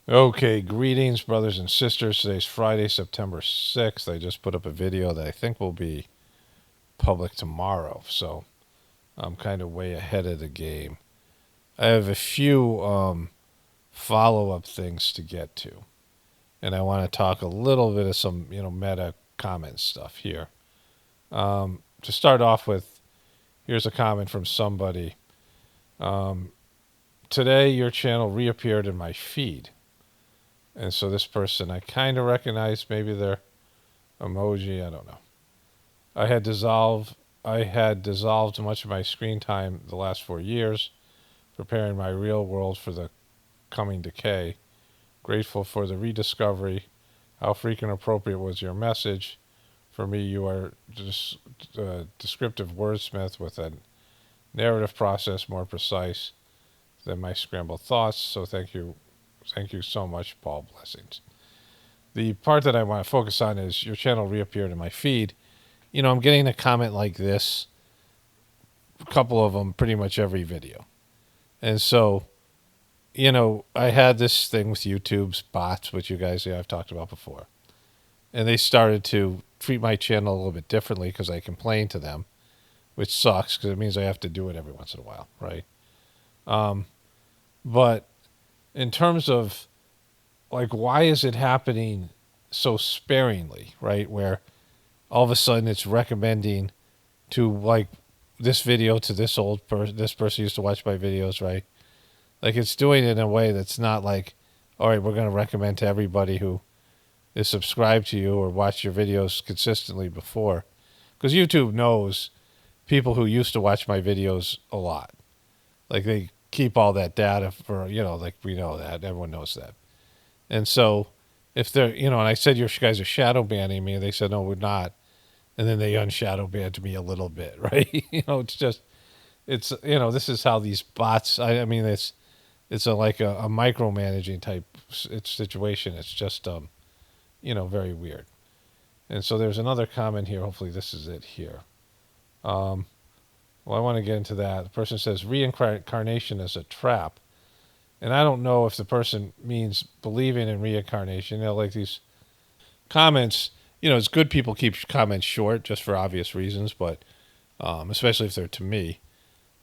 Okay, greetings, brothers and sisters. Today's Friday, September 6th. I just put up a video that I think will be public tomorrow, so I'm kind of way ahead of the game. I have a few follow up things to get to, and I want to talk a little bit of some, meta comment stuff here. To start off with, here's a comment from somebody. Um, Today, your channel reappeared in my feed. And so this person, I kind of recognize maybe their emoji. I don't know. I had dissolved much of my screen time the last 4 years, preparing my real world for the coming decay. Grateful for the rediscovery. How freaking appropriate was your message? For me, you are just a descriptive wordsmith with a narrative process more precise than my scrambled thoughts. So thank you so much, Paul. Blessings. The part that I want to focus on is your channel reappeared in my feed. I'm getting a comment like this, a couple of them pretty much every video. And so, I had this thing with YouTube's bots, which you guys, I've talked about before. And they started to treat my channel a little bit differently because I complained to them, which sucks because it means I have to do it every once in a while, right? But in terms of, like, why is it happening so sparingly, right? Where all of a sudden it's recommending to, like, this video to this old person. This person used to watch my videos, right? Like, it's doing it in a way that's not like, all right, we're going to recommend to everybody who is subscribed to you or watched your videos consistently before. Because YouTube knows people who used to watch my videos a lot. Like, they keep all that data for, like, we know that. Everyone knows that. And so if they're, and I said, you guys are shadow banning me. And they said, no, we're not. And then they unshadow banned me a little bit, right? This is how these bots, I mean, it's like a micromanaging type situation. It's just, very weird. And so there's another comment here. Hopefully this is it here. Well, I want to get into that. The person says reincarnation is a trap. And I don't know if the person means believing in reincarnation. Like these comments, it's good people keep comments short just for obvious reasons, but especially if they're to me.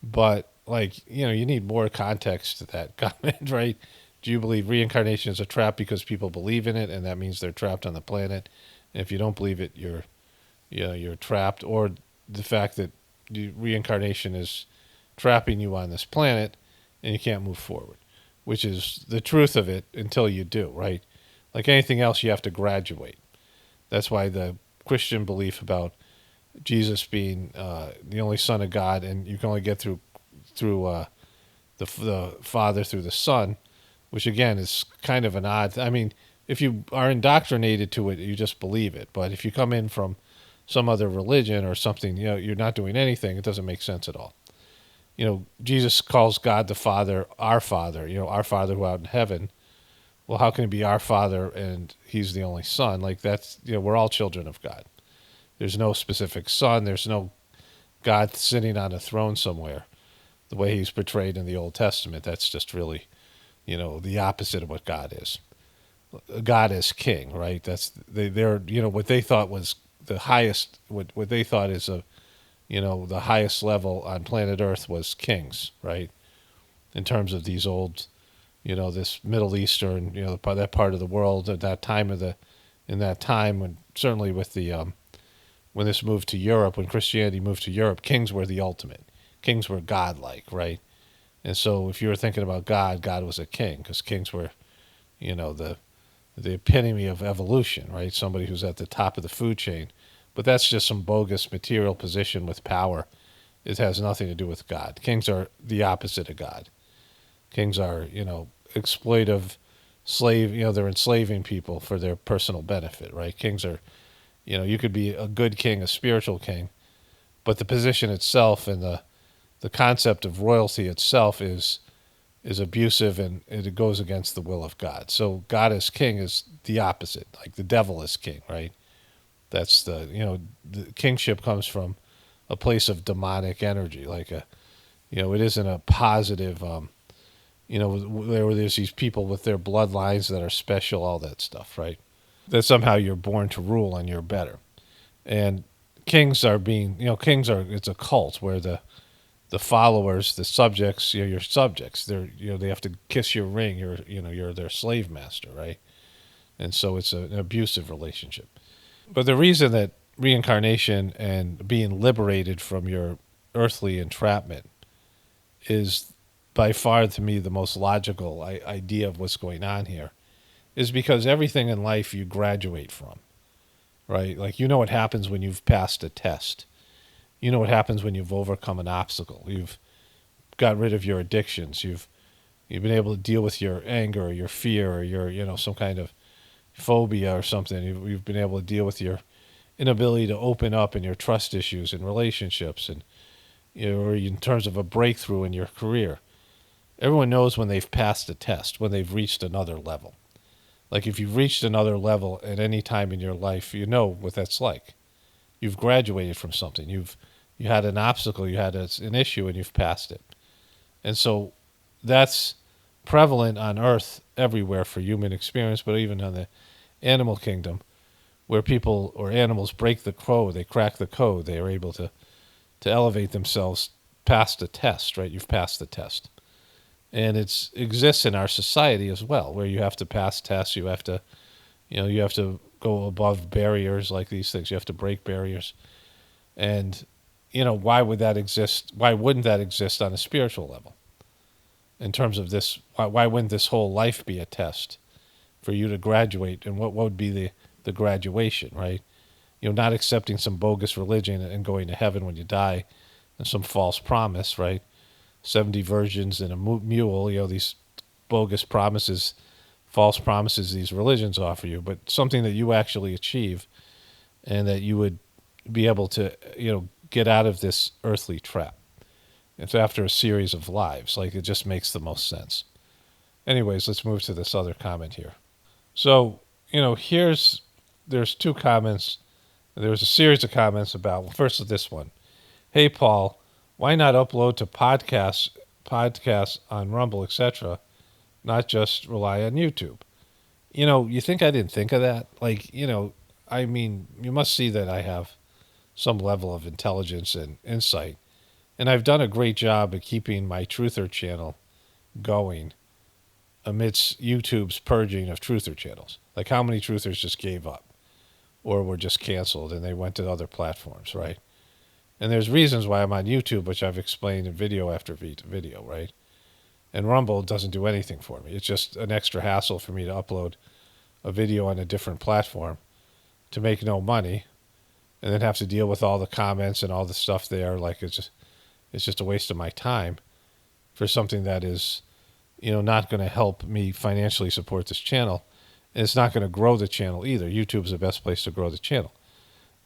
But, like, you need more context to that comment, right? Do you believe reincarnation is a trap because people believe in it, and that means they're trapped on the planet? And if you don't believe it, you're trapped, or the fact that reincarnation is trapping you on this planet and you can't move forward, which is the truth of it until you do, right? Like anything else, you have to graduate. That's why the Christian belief about Jesus being the only Son of God, and you can only get through the Father through the Son, which again is kind of an odd. I mean, if you are indoctrinated to it, you just believe it. But if you come in from some other religion or something, you're not doing anything. It doesn't make sense at all. Jesus calls God the Father, our Father. Our Father who art in heaven. Well, how can it be our Father and He's the only Son? Like, that's, we're all children of God. There's no specific Son. There's no God sitting on a throne somewhere, the way He's portrayed in the Old Testament. That's just really, the opposite of what God is. God is King, right? They're what they thought was the highest. What they thought is the highest level on planet Earth was kings, right? In terms of these old, this Middle Eastern, that part of the world at that time in that time when certainly with the when this moved to Europe, when Christianity moved to Europe, kings were the ultimate. Kings were godlike, right? And so if you were thinking about God, God was a king because kings were, the epitome of evolution, right? Somebody who's at the top of the food chain. But that's just some bogus material position with power. It has nothing to do with God. Kings are the opposite of God. Kings are, exploitive slave, they're enslaving people for their personal benefit, right? Kings are, you could be a good king, a spiritual king, but the position itself and the concept of royalty itself is abusive and it goes against the will of God. So God as king is the opposite. Like the devil is king, right? That's the kingship comes from a place of demonic energy, like it isn't a positive there's these people with their bloodlines that are special, all that stuff, right? That somehow you're born to rule and you're better. And kings are, it's a cult where the followers, the subjects, your subjects, they have to kiss your ring. You're their slave master, right? And so it's an abusive relationship. But the reason that reincarnation and being liberated from your earthly entrapment is by far to me the most logical idea of what's going on here is because everything in life you graduate from, right? Like, what happens when you've passed a test. You know what happens when you've overcome an obstacle. You've got rid of your addictions. You've been able to deal with your anger or your fear or your some kind of phobia or something. You've been able to deal with your inability to open up and your trust issues in relationships, and or in terms of a breakthrough in your career. Everyone knows when they've passed a test, when they've reached another level. Like, if you've reached another level at any time in your life, you know what that's like. You've graduated from something. You had an obstacle, you had an issue, and you've passed it. And so that's prevalent on Earth everywhere for human experience, but even on the animal kingdom, where people or animals break the code, they crack the code, they are able to elevate themselves past the test, right? You've passed the test. And it exists in our society as well, where you have to pass tests, you have to go above barriers like these things, you have to break barriers. And why would that exist? Why wouldn't that exist on a spiritual level? In terms of this, why wouldn't this whole life be a test for you to graduate? And what would be the graduation, right? Not accepting some bogus religion and going to heaven when you die and some false promise, right? 70 virgins and a mule, these bogus promises, false promises these religions offer you, but something that you actually achieve and that you would be able to, get out of this earthly trap. It's after a series of lives. Like, it just makes the most sense. Anyways, let's move to this other comment here. So, there's two comments. There's a series of comments about, well, first this one. Hey, Paul, why not upload to podcasts on Rumble, etc., not just rely on YouTube? You think I didn't think of that? Like, I mean, you must see that I have some level of intelligence and insight. And I've done a great job at keeping my Truther channel going amidst YouTube's purging of Truther channels. Like, how many Truthers just gave up or were just canceled and they went to other platforms, right? And there's reasons why I'm on YouTube, which I've explained in video after video, right? And Rumble doesn't do anything for me. It's just an extra hassle for me to upload a video on a different platform to make no money and then have to deal with all the comments and all the stuff there. Like, it's just a waste of my time for something that is, not going to help me financially support this channel. And it's not going to grow the channel either. YouTube's the best place to grow the channel.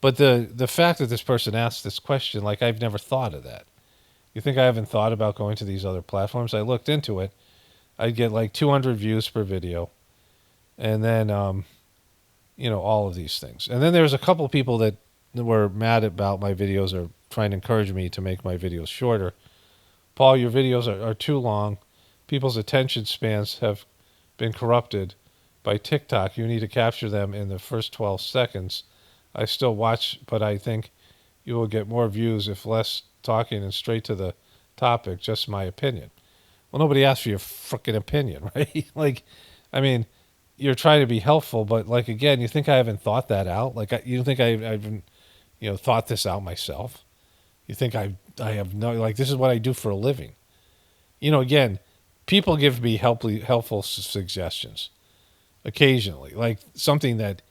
But the fact that this person asked this question, like, I've never thought of that. You think I haven't thought about going to these other platforms? I looked into it. I'd get like 200 views per video. And then, all of these things. And then there's a couple people that were mad about my videos or trying to encourage me to make my videos shorter. Paul, your videos are too long. People's attention spans have been corrupted by TikTok. You need to capture them in the first 12 seconds. I still watch, but I think you will get more views if less talking and straight to the topic. Just my opinion. Well, nobody asked for your freaking opinion, right? Like, I mean, you're trying to be helpful, but like, again, you think I haven't thought that out? Like, you think I've thought this out myself? You think I have no, like, this is what I do for a living. Again, people give me helpful suggestions occasionally, like something that,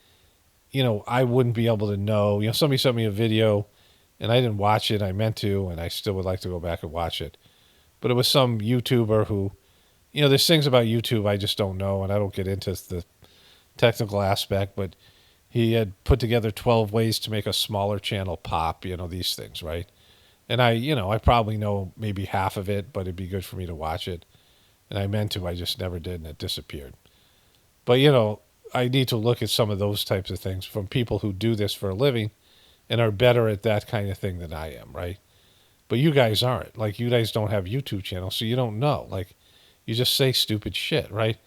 I wouldn't be able to know. Somebody sent me a video and I didn't watch it. I meant to, and I still would like to go back and watch it. But it was some YouTuber who, there's things about YouTube I just don't know, and I don't get into the technical aspect, but he had put together 12 ways to make a smaller channel pop, these things, right? And I probably know maybe half of it, but it'd be good for me to watch it. And I meant to, I just never did, and it disappeared. But, I need to look at some of those types of things from people who do this for a living and are better at that kind of thing than I am, right? But you guys aren't. Like, you guys don't have YouTube channels, so you don't know. Like, You just say stupid shit, right?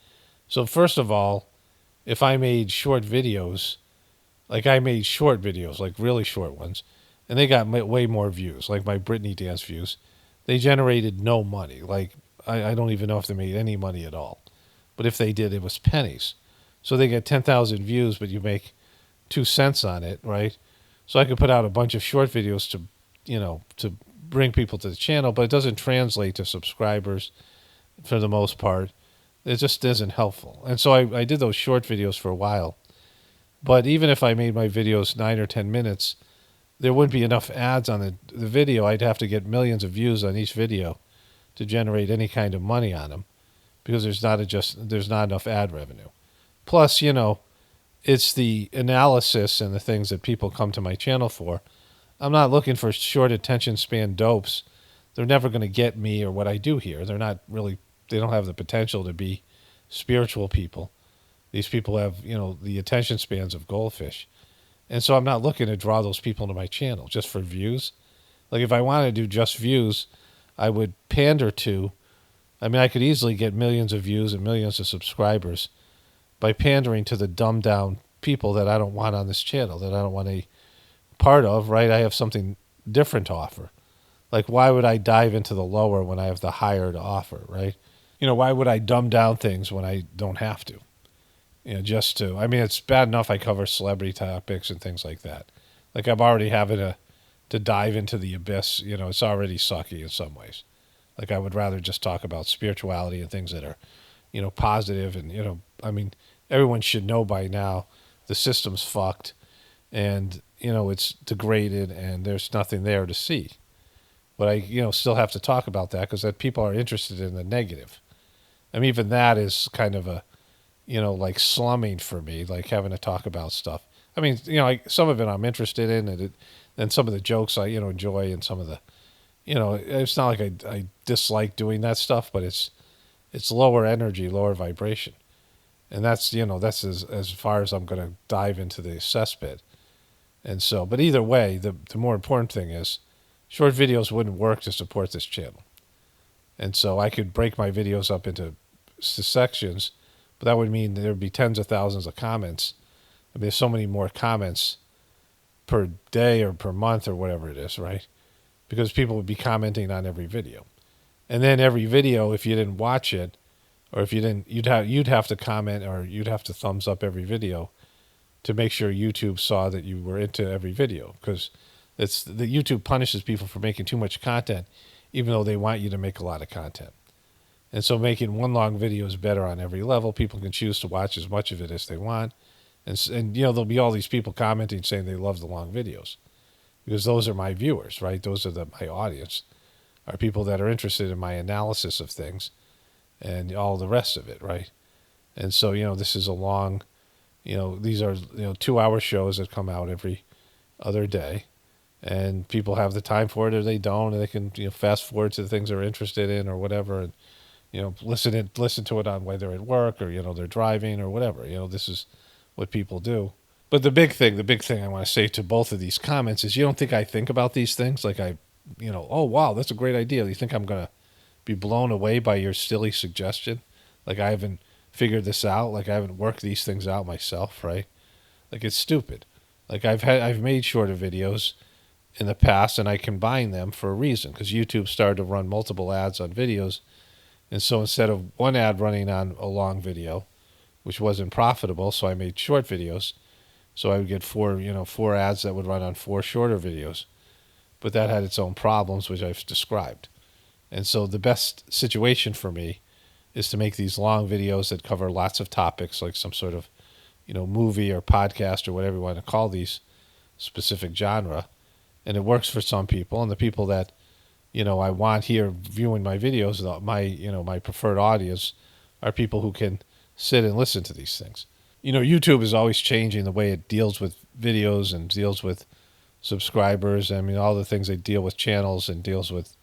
So first of all, if I made short videos, like I made short videos, like really short ones, and they got way more views, like my Britney dance views, they generated no money. Like I don't even know if they made any money at all. But if they did, it was pennies. So they get 10,000 views, but you make 2 cents on it, right? So I could put out a bunch of short videos to, to bring people to the channel, but it doesn't translate to subscribers for the most part. It just isn't helpful. And so I did those short videos for a while. But even if I made my videos 9 or 10 minutes, there wouldn't be enough ads on the video. I'd have to get millions of views on each video to generate any kind of money on them because there's not enough ad revenue. Plus, it's the analysis and the things that people come to my channel for. I'm not looking for short attention span dopes. They're never going to get me or what I do here. They don't have the potential to be spiritual people. These people have, the attention spans of goldfish. And so I'm not looking to draw those people to my channel just for views. Like if I wanted to do just views, I would pander to, I could easily get millions of views and millions of subscribers by pandering to the dumbed down people that I don't want on this channel, that I don't want a part of, right? I have something different to offer. Like, why would I dive into the lower when I have the higher to offer, right? Why would I dumb down things when I don't have to? It's bad enough I cover celebrity topics and things like that. Like, I'm already having to dive into the abyss. It's already sucky in some ways. Like, I would rather just talk about spirituality and things that are, positive. And, everyone should know by now the system's fucked and, it's degraded and there's nothing there to see. But I, still have to talk about that because that people are interested in the negative. Even that is kind of a, like slumming for me, like having to talk about stuff. Some of it I'm interested in, and some of the jokes I, enjoy, and some of the, it's not like I dislike doing that stuff, but it's lower energy, lower vibration. And that's as far as I'm going to dive into the cesspit. And so, but either way, the more important thing is short videos wouldn't work to support this channel. And so I could break my videos up into sections, but that would mean there would be tens of thousands of comments. There's so many more comments per day or per month or whatever it is, right? Because people would be commenting on every video. And then every video, if you didn't watch it, or if you didn't, you'd have to comment or you'd have to thumbs up every video to make sure YouTube saw that you were into every video. Because the YouTube punishes people for making too much content, even though they want you to make a lot of content. And so making one long video is better on every level. People can choose to watch as much of it as they want. And there'll be all these people commenting saying they love the long videos. Because those are my viewers, right? Those are my audience. Are people that are interested in my analysis of things and all the rest of it, right? And so, this is a long, these are, 2-hour shows that come out every other day. And people have the time for it or they don't, and they can, fast forward to the things they're interested in or whatever, and, listen to it on whether at work or, they're driving or whatever. This is what people do. But the big thing I want to say to both of these comments is you don't think I think about these things? Like oh, wow, that's a great idea. You think I'm going to be blown away by your silly suggestion? Like I haven't figured this out? Like I haven't worked these things out myself, right? Like it's stupid. Like I've made shorter videos in the past and I combine them for a reason because YouTube started to run multiple ads on videos. And so instead of one ad running on a long video, which wasn't profitable, so I made short videos. So I would get four ads that would run on 4 shorter videos. But that had its own problems, which I've described. And so the best situation for me is to make these long videos that cover lots of topics, like some sort of, movie or podcast or whatever you want to call these specific genre. And it works for some people. And the people that, I want here viewing my videos, my preferred audience are people who can sit and listen to these things. YouTube is always changing the way it deals with videos and deals with subscribers. All the things they deal with channels and deals with,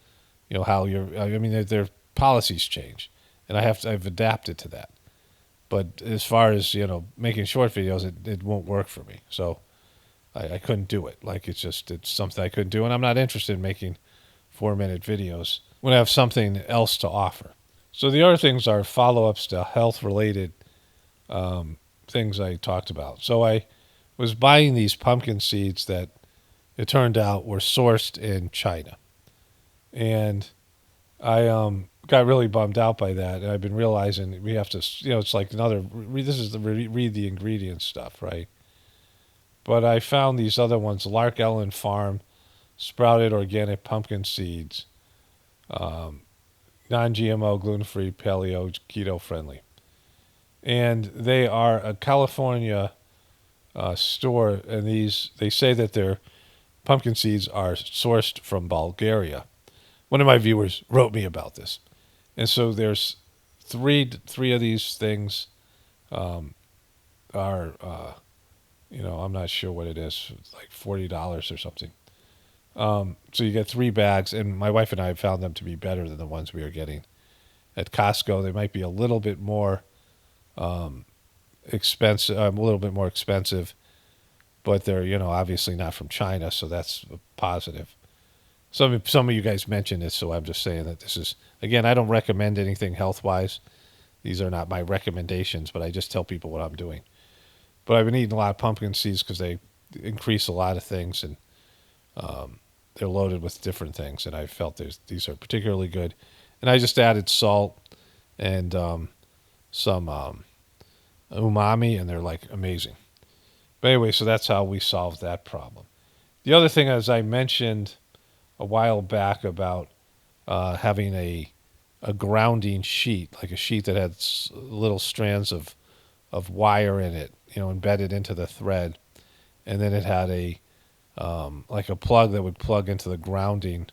how their policies change. And I've adapted to that. But as far as, making short videos, it won't work for me. So I couldn't do it. Like it's something I couldn't do. And I'm not interested in making 4-minute videos when I have something else to offer. So the other things are follow-ups to health-related things I talked about. So I was buying these pumpkin seeds that it turned out were sourced in China, and I got really bummed out by that. And I've been realizing we have to, it's like another. This is the read the ingredients stuff, right? But I found these other ones: Lark Ellen Farm, sprouted organic pumpkin seeds, um, non-GMO, gluten-free, paleo, keto-friendly, and they are a California store. And these they say that their pumpkin seeds are sourced from Bulgaria. One of my viewers wrote me about this, and so there's three of these things um, are I'm not sure what it is, it's like $40 or something. So you get 3 bags, and my wife and I have found them to be better than the ones we are getting at Costco. They might be a little bit more expensive, a little bit more expensive, but they're obviously not from China, so that's a positive. Some of you guys mentioned this, so I'm just saying that this is, again, I don't recommend anything health wise. These are not my recommendations, but I just tell people what I'm doing. But I've been eating a lot of pumpkin seeds because they increase a lot of things, and they're loaded with different things. And I felt these are particularly good. And I just added salt and some umami, and they're like amazing. But anyway, so that's how we solved that problem. The other thing, as I mentioned a while back, about having a grounding sheet, like a sheet that had little strands of wire in it, embedded into the thread, and then it had a like a plug that would plug into the grounding,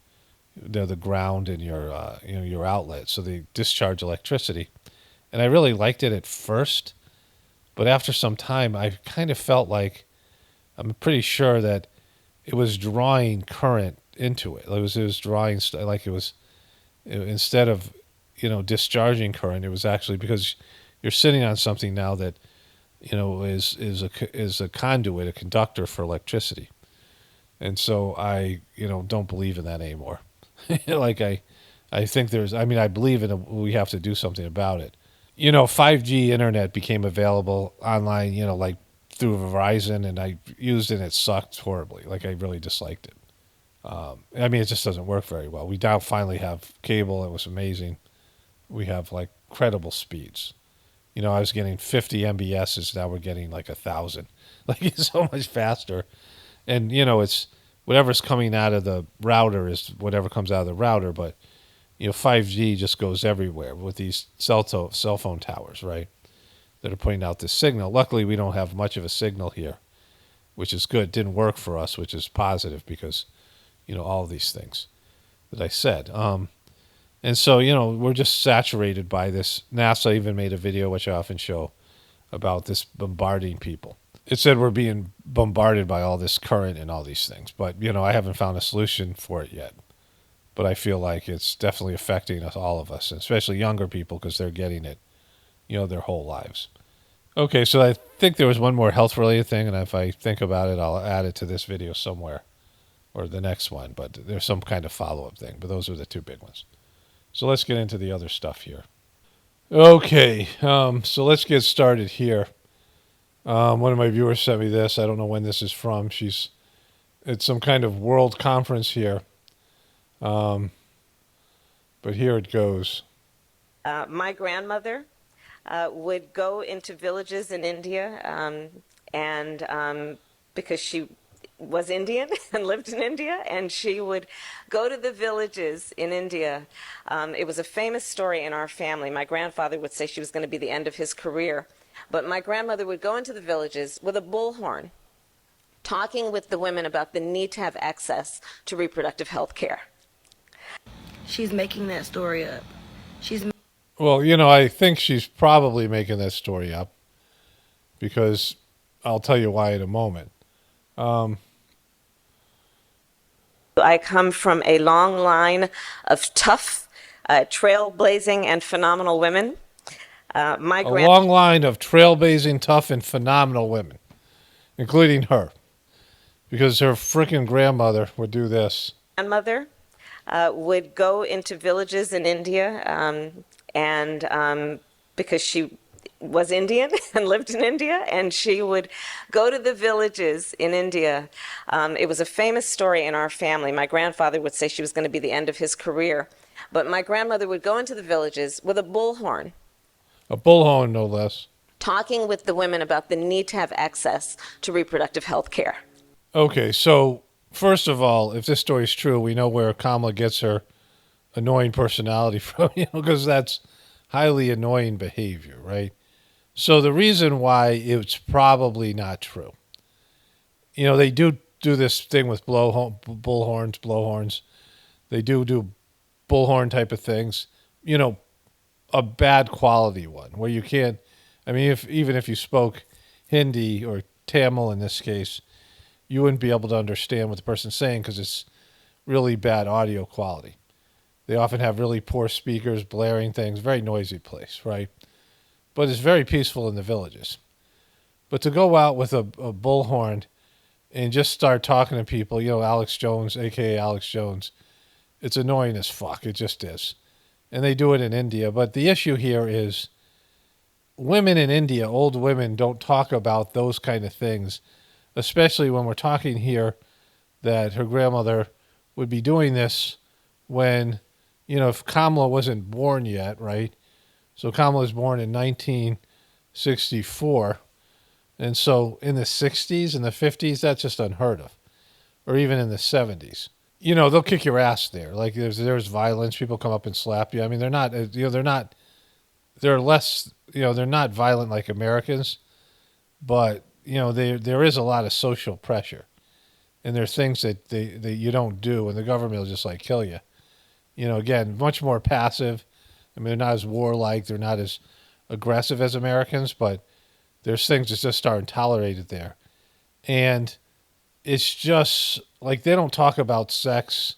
the ground in your your outlet, so they discharge electricity. And I really liked it at first, but after some time, I kind of felt like, I'm pretty sure that it was drawing current into it. It was drawing like instead of discharging current, it was actually because you're sitting on something now that is a conduit, a conductor for electricity. And so I don't believe in that anymore. Like I think I believe in we have to do something about it. 5G internet became available online, like through Verizon, and I used it and it sucked horribly. Like I really disliked it. It just doesn't work very well. We now finally have cable. It was amazing. We have like credible speeds. I was getting 50 MBSs. Now we're getting like 1,000. Like it's so much faster. And it's whatever's coming out of the router is whatever comes out of the router. But 5G just goes everywhere with these cell phone towers, right? That are putting out this signal. Luckily, we don't have much of a signal here, which is good. It didn't work for us, which is positive because all of these things that I said. And so, we're just saturated by this. NASA even made a video, which I often show, about this bombarding people. It said we're being bombarded by all this current and all these things. But, I haven't found a solution for it yet. But I feel like it's definitely affecting us, all of us, especially younger people, because they're getting it, their whole lives. Okay, so I think there was one more health-related thing, and if I think about it, I'll add it to this video somewhere or the next one. But there's some kind of follow-up thing. But those are the two big ones. So let's get into the other stuff here. Okay, so let's get started here. One of my viewers sent me this. I don't know when this is from. It's some kind of world conference here. But here it goes. My grandmother would go into villages in India, and because she was Indian and lived in India, and she would go to the villages in India. It was a famous story in our family. My grandfather would say she was going to be the end of his career, but my grandmother would go into the villages with a bullhorn, talking with the women about the need to have access to reproductive health care. She's making that story up. Well, I think she's probably making that story up because I'll tell you why in a moment. I come from a long line of tough, trailblazing, and phenomenal women. A long line of trailblazing, tough, and phenomenal women, including her, because her freaking grandmother would do this. Grandmother would go into villages in India, and because she was Indian and lived in India, and she would go to the villages in India. It was a famous story in our family. My grandfather would say she was going to be the end of his career, but my grandmother would go into the villages with a bullhorn, A bullhorn, no less. talking with the women about the need to have access to reproductive health care. Okay, so first of all, if this story is true, we know where Kamala gets her annoying personality from, because that's highly annoying behavior, right? So the reason why it's probably not true, they do this thing with bullhorns, blowhorns. They do bullhorn type of things, you know, a bad quality one where you can't. I mean, if even if you spoke Hindi or Tamil in this case, you wouldn't be able to understand what the person's saying because it's really bad audio quality. They often have really poor speakers, blaring things, very noisy place, right? But it's very peaceful in the villages. But to go out with a bullhorn and just start talking to people, Alex Jones, aka Alex Jones, it's annoying as fuck. It just is. And they do it in India. But the issue here is women in India, old women, don't talk about those kind of things, especially when we're talking here that her grandmother would be doing this when, if Kamala wasn't born yet, right? So Kamala was born in 1964. And so in the 60s and the 50s, that's just unheard of. Or even in the 70s. They'll kick your ass there. Like there's violence. People come up and slap you. I mean, they're not, they're less, they're not violent like Americans. But, there is a lot of social pressure. And there's things that you don't do and the government will just like kill you. Again, much more passive. I mean, they're not as warlike. They're not as aggressive as Americans, but there's things that just aren't tolerated there. And it's just like they don't talk about sex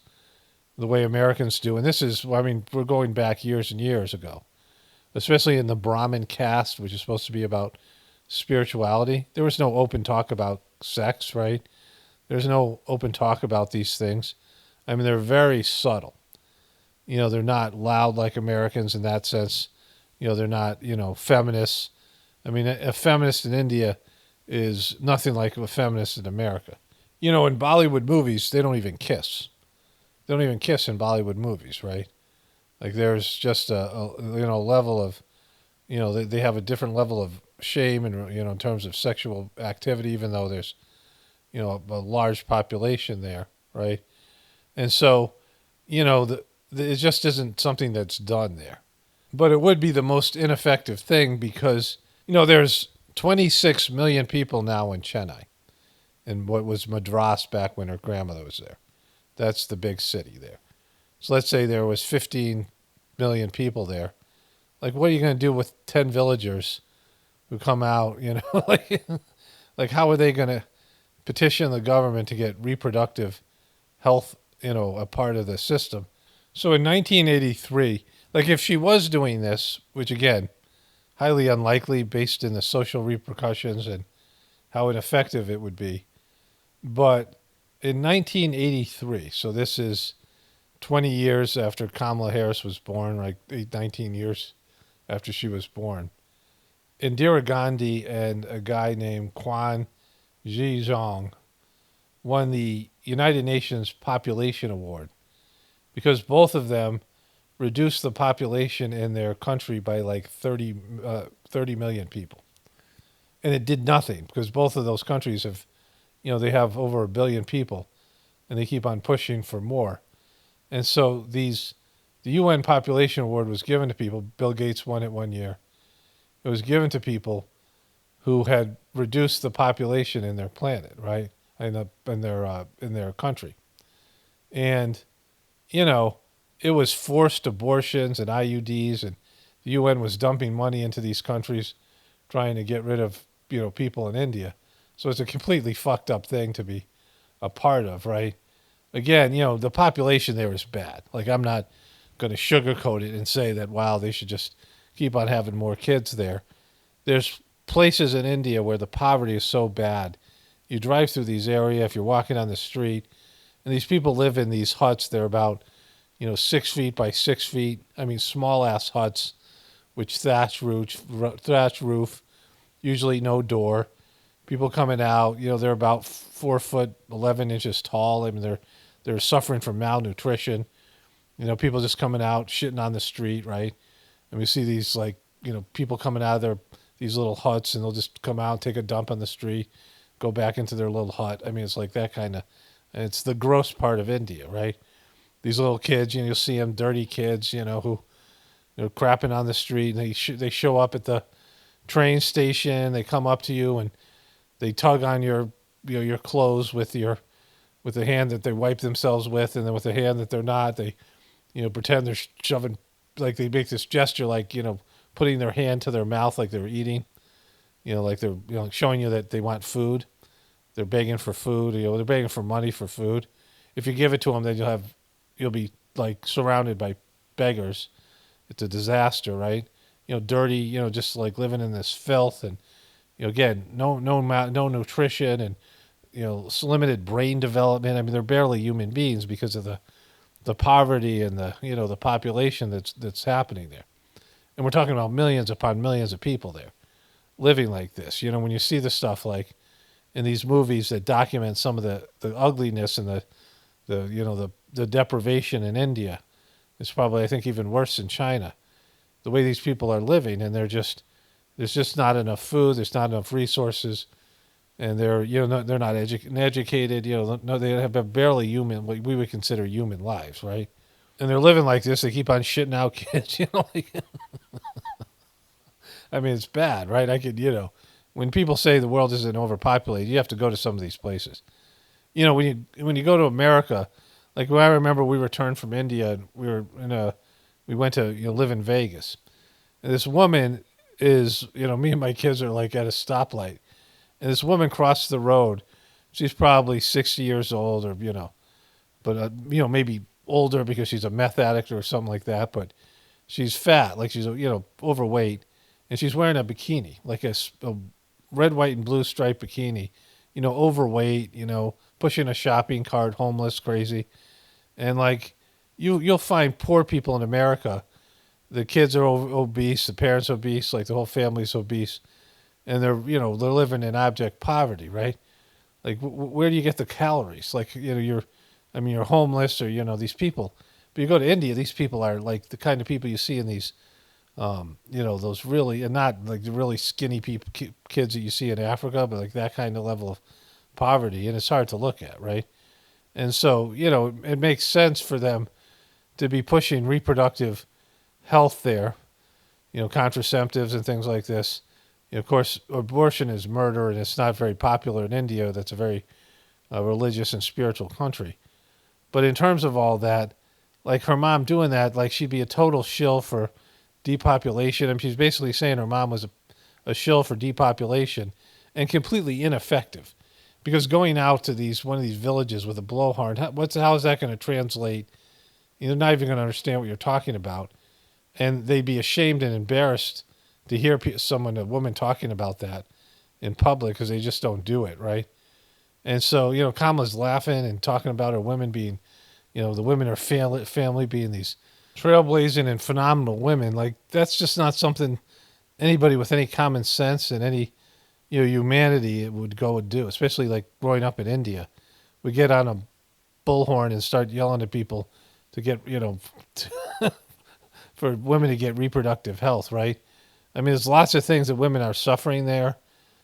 the way Americans do. And this is, I mean, we're going back years and years ago, especially in the Brahmin caste, which is supposed to be about spirituality. There was no open talk about sex, right? There's no open talk about these things. I mean, they're very subtle. They're not loud like Americans in that sense. They're not, feminists. I mean, a feminist in India is nothing like a feminist in America. In Bollywood movies, they don't even kiss. They don't even kiss in Bollywood movies, right? Like there's just a level of, they have a different level of shame and, in terms of sexual activity, even though there's, a large population there, right? And so, it just isn't something that's done there. But it would be the most ineffective thing because, there's 26 million people now in Chennai, in what was Madras back when her grandmother was there. That's the big city there. So let's say there was 15 million people there. Like, what are you going to do with 10 villagers who come out, like how are they going to petition the government to get reproductive health, a part of the system? So in 1983, like if she was doing this, which again, highly unlikely based in the social repercussions and how ineffective it would be. But in 1983, so this is 20 years after Kamala Harris was born, like 19 years after she was born, Indira Gandhi and a guy named Quan Zhizong won the United Nations Population Award because both of them reduced the population in their country by like 30 million people. And it did nothing because both of those countries have, they have over 1 billion people and they keep on pushing for more. And so the UN Population Award was given to people. Bill Gates won it one year. It was given to people who had reduced the population in their planet, right? In their country. And, it was forced abortions and IUDs, and the UN was dumping money into these countries trying to get rid of, people in India. So it's a completely fucked up thing to be a part of, right? Again, the population there is bad. Like, I'm not going to sugarcoat it and say that, wow, they should just keep on having more kids there. There's places in India where the poverty is so bad. You drive through these areas, if you're walking on the street, and these people live in these huts. They're about, 6 feet by 6 feet. I mean, small ass huts. which thatch roof, usually no door. People coming out, they're about 4 foot 11 inches tall. I mean, they're suffering from malnutrition. People just coming out, shitting on the street, right? And we see these people coming out of these little huts, and they'll just come out, take a dump on the street, go back into their little hut. I mean, it's like that kind of. And it's the gross part of India, right? These little kids, you'll see them, dirty kids, who crapping on the street. And they show up at the train station. They come up to you and they tug on your clothes with the hand that they wipe themselves with, and then with the hand that they're not, they pretend they're shoving, like they make this gesture, like putting their hand to their mouth like they're eating, like they're showing you that they want food. They're begging for food. They're begging for money for food. If you give it to them, then you'll be like surrounded by beggars. It's a disaster, right? Dirty. Just like living in this filth, and again, no nutrition, and limited brain development. I mean, they're barely human beings because of the poverty and the population that's happening there. And we're talking about millions upon millions of people there living like this. When you see the stuff like in these movies that document some of the ugliness and the deprivation in India, it's probably, I think, even worse in China. The way these people are living, and there's just not enough food, there's not enough resources, and they're they're not educated. No, they have barely human, what we would consider human lives, right? And they're living like this. They keep on shitting out kids. I mean, it's bad, right? When people say the world isn't overpopulated, you have to go to some of these places. When you go to America, like when I remember we returned from India, and we went to live in Vegas, and this woman is me and my kids are like at a stoplight, and this woman crossed the road. She's probably 60 years old, or but maybe older because she's a meth addict or something like that. But she's fat, like she's overweight, and she's wearing a bikini, like a red, white, and blue striped bikini. Overweight. Pushing a shopping cart, homeless, crazy, and like you'll find poor people in America. The kids are obese, the parents obese, like the whole family's obese, and they're living in abject poverty, right? Like where do you get the calories? Like you're homeless, or these people. But you go to India, these people are like the kind of people you see in these, those really, and not like the really skinny people, kids that you see in Africa, but like that kind of level of poverty, and it's hard to look at, right? And so it makes sense for them to be pushing reproductive health there, contraceptives and things like this. Of course, abortion is murder, and it's not very popular in India. That's a very religious and spiritual country. But in terms of all that, like her mom doing that, like she'd be a total shill for depopulation. I mean, she's basically saying her mom was a shill for depopulation and completely ineffective. Because going out to one of these villages with a blowhorn, how is that going to translate? They're not even going to understand what you're talking about. And they'd be ashamed and embarrassed to hear a woman talking about that in public, because they just don't do it, right? And so, Kamala's laughing and talking about her women being, the women are family being these trailblazing and phenomenal women. Like, that's just not something anybody with any common sense and any, humanity would go and do, especially like growing up in India. We get on a bullhorn and start yelling at people to get, for women to get reproductive health, right? I mean, there's lots of things that women are suffering there,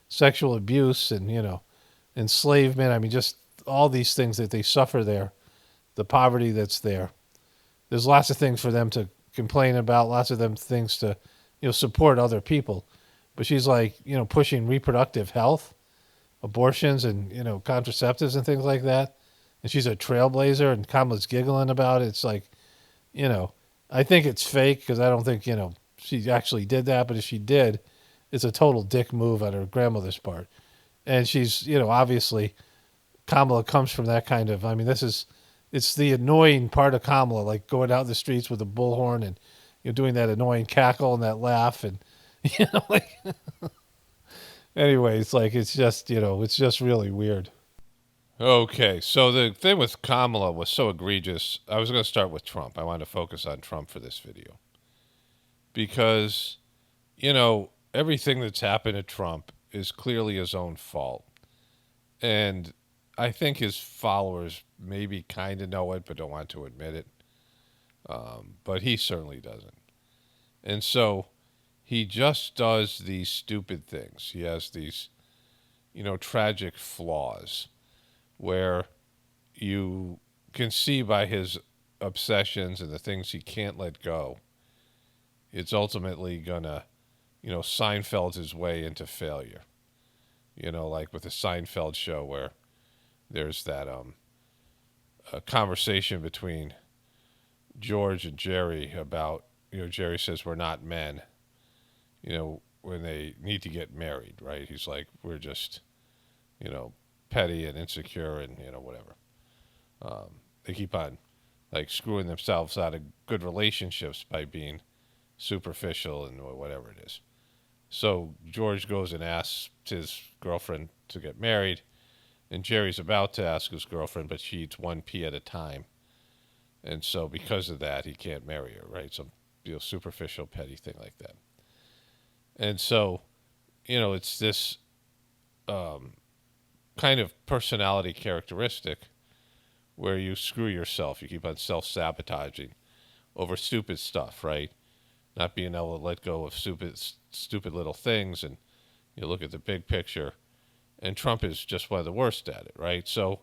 sexual abuse and, enslavement. I mean, just all these things that they suffer there, the poverty that's there. There's lots of things for them to complain about, lots of things to, support other people. But she's like, pushing reproductive health, abortions, and, contraceptives and things like that. And she's a trailblazer, and Kamala's giggling about it. It's like, I think it's fake, because I don't think, she actually did that. But if she did, it's a total dick move on her grandmother's part. And she's, obviously, Kamala comes from that kind of, I mean, it's the annoying part of Kamala, like going out in the streets with a bullhorn and, doing that annoying cackle and that laugh. And, like, anyways, like, it's just really weird. Okay, so the thing with Kamala was so egregious. I was going to start with Trump. I wanted to focus on Trump for this video because everything that's happened to Trump is clearly his own fault. And I think his followers maybe kind of know it, but don't want to admit it. But he certainly doesn't. And so he just does these stupid things. He has these, tragic flaws where you can see by his obsessions and the things he can't let go, it's ultimately going to, Seinfeld his way into failure. Like with the Seinfeld show where there's that a conversation between George and Jerry about, Jerry says we're not men, when they need to get married, right? He's like, we're just, petty and insecure and, whatever. They keep on like screwing themselves out of good relationships by being superficial and whatever it is. So George goes and asks his girlfriend to get married, and Jerry's about to ask his girlfriend, but she eats one pea at a time. And so because of that, he can't marry her, right? Some superficial, petty thing like that. And so, it's this kind of personality characteristic where you screw yourself. You keep on self-sabotaging over stupid stuff, right? Not being able to let go of stupid little things, and you look at the big picture. And Trump is just one of the worst at it, right? So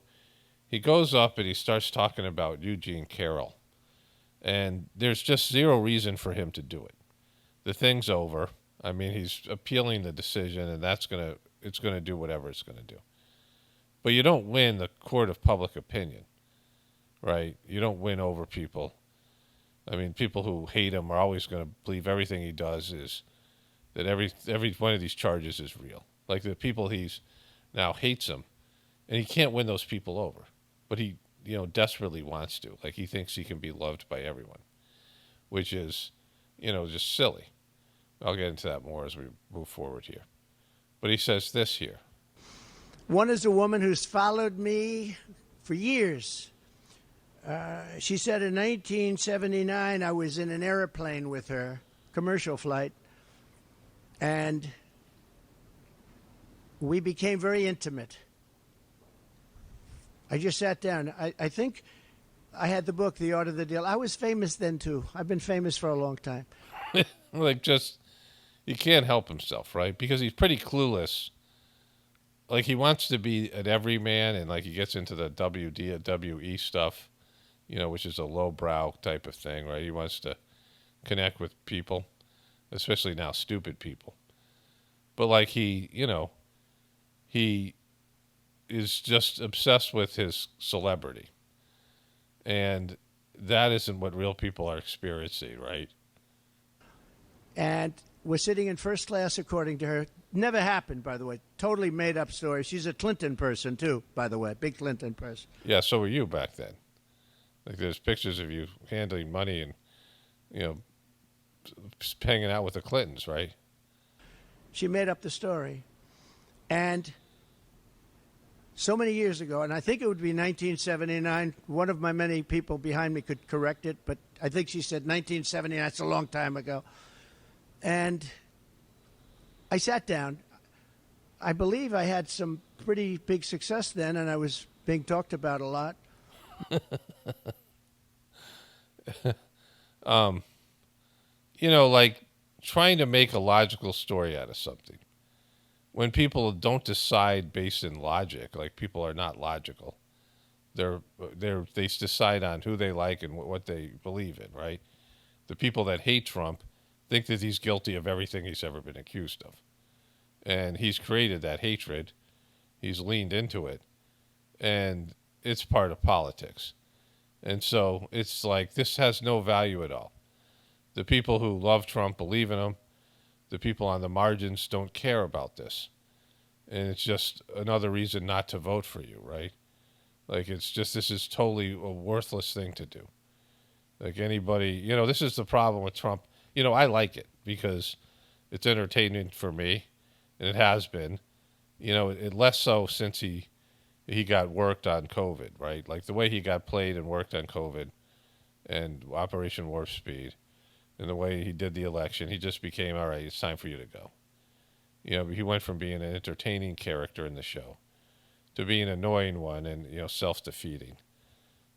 he goes up and he starts talking about Eugene Carroll. And there's just zero reason for him to do it. The thing's over. I mean, he's appealing the decision, and it's gonna do whatever it's gonna do. But you don't win the court of public opinion, right? You don't win over people. I mean, people who hate him are always going to believe everything he does is that every one of these charges is real. Like the people he's now hates him, and he can't win those people over, but he desperately wants to. Like he thinks he can be loved by everyone, which is just silly. I'll get into that more as we move forward here. But he says this here. One is a woman who's followed me for years. She said in 1979 I was in an airplane with her, commercial flight, and we became very intimate. I just sat down. I think I had the book, The Art of the Deal. I was famous then, too. I've been famous for a long time. He can't help himself, right? Because he's pretty clueless. Like, he wants to be an everyman, and, like, he gets into the WWE stuff, which is a lowbrow type of thing, right? He wants to connect with people, especially now stupid people. But, like, he is just obsessed with his celebrity. And that isn't what real people are experiencing, right? And we're sitting in first class, according to her. Never happened, by the way. Totally made up story. She's a Clinton person, too, by the way. Big Clinton person. Yeah, so were you back then. Like, there's pictures of you handling money and, hanging out with the Clintons, right? She made up the story. And so many years ago, and I think it would be 1979. One of my many people behind me could correct it, but I think she said 1979. That's a long time ago. And I sat down. I believe I had some pretty big success then, and I was being talked about a lot. Like trying to make a logical story out of something. When people don't decide based in logic, like people are not logical. They decide on who they like and what they believe in, right? The people that hate Trump think that he's guilty of everything he's ever been accused of. And he's created that hatred. He's leaned into it. And it's part of politics. And so it's like this has no value at all. The people who love Trump believe in him. The people on the margins don't care about this. And it's just another reason not to vote for you, right? Like it's just, this is totally a worthless thing to do. Like anybody, this is the problem with Trump. I like it because it's entertaining for me, and it has been. It less so since he got worked on COVID, right? Like the way he got played and worked on COVID and Operation Warp Speed in the way he did the election. He just became, all right, it's time for you to go. You know, he went from being an entertaining character in the show to being an annoying one and, self-defeating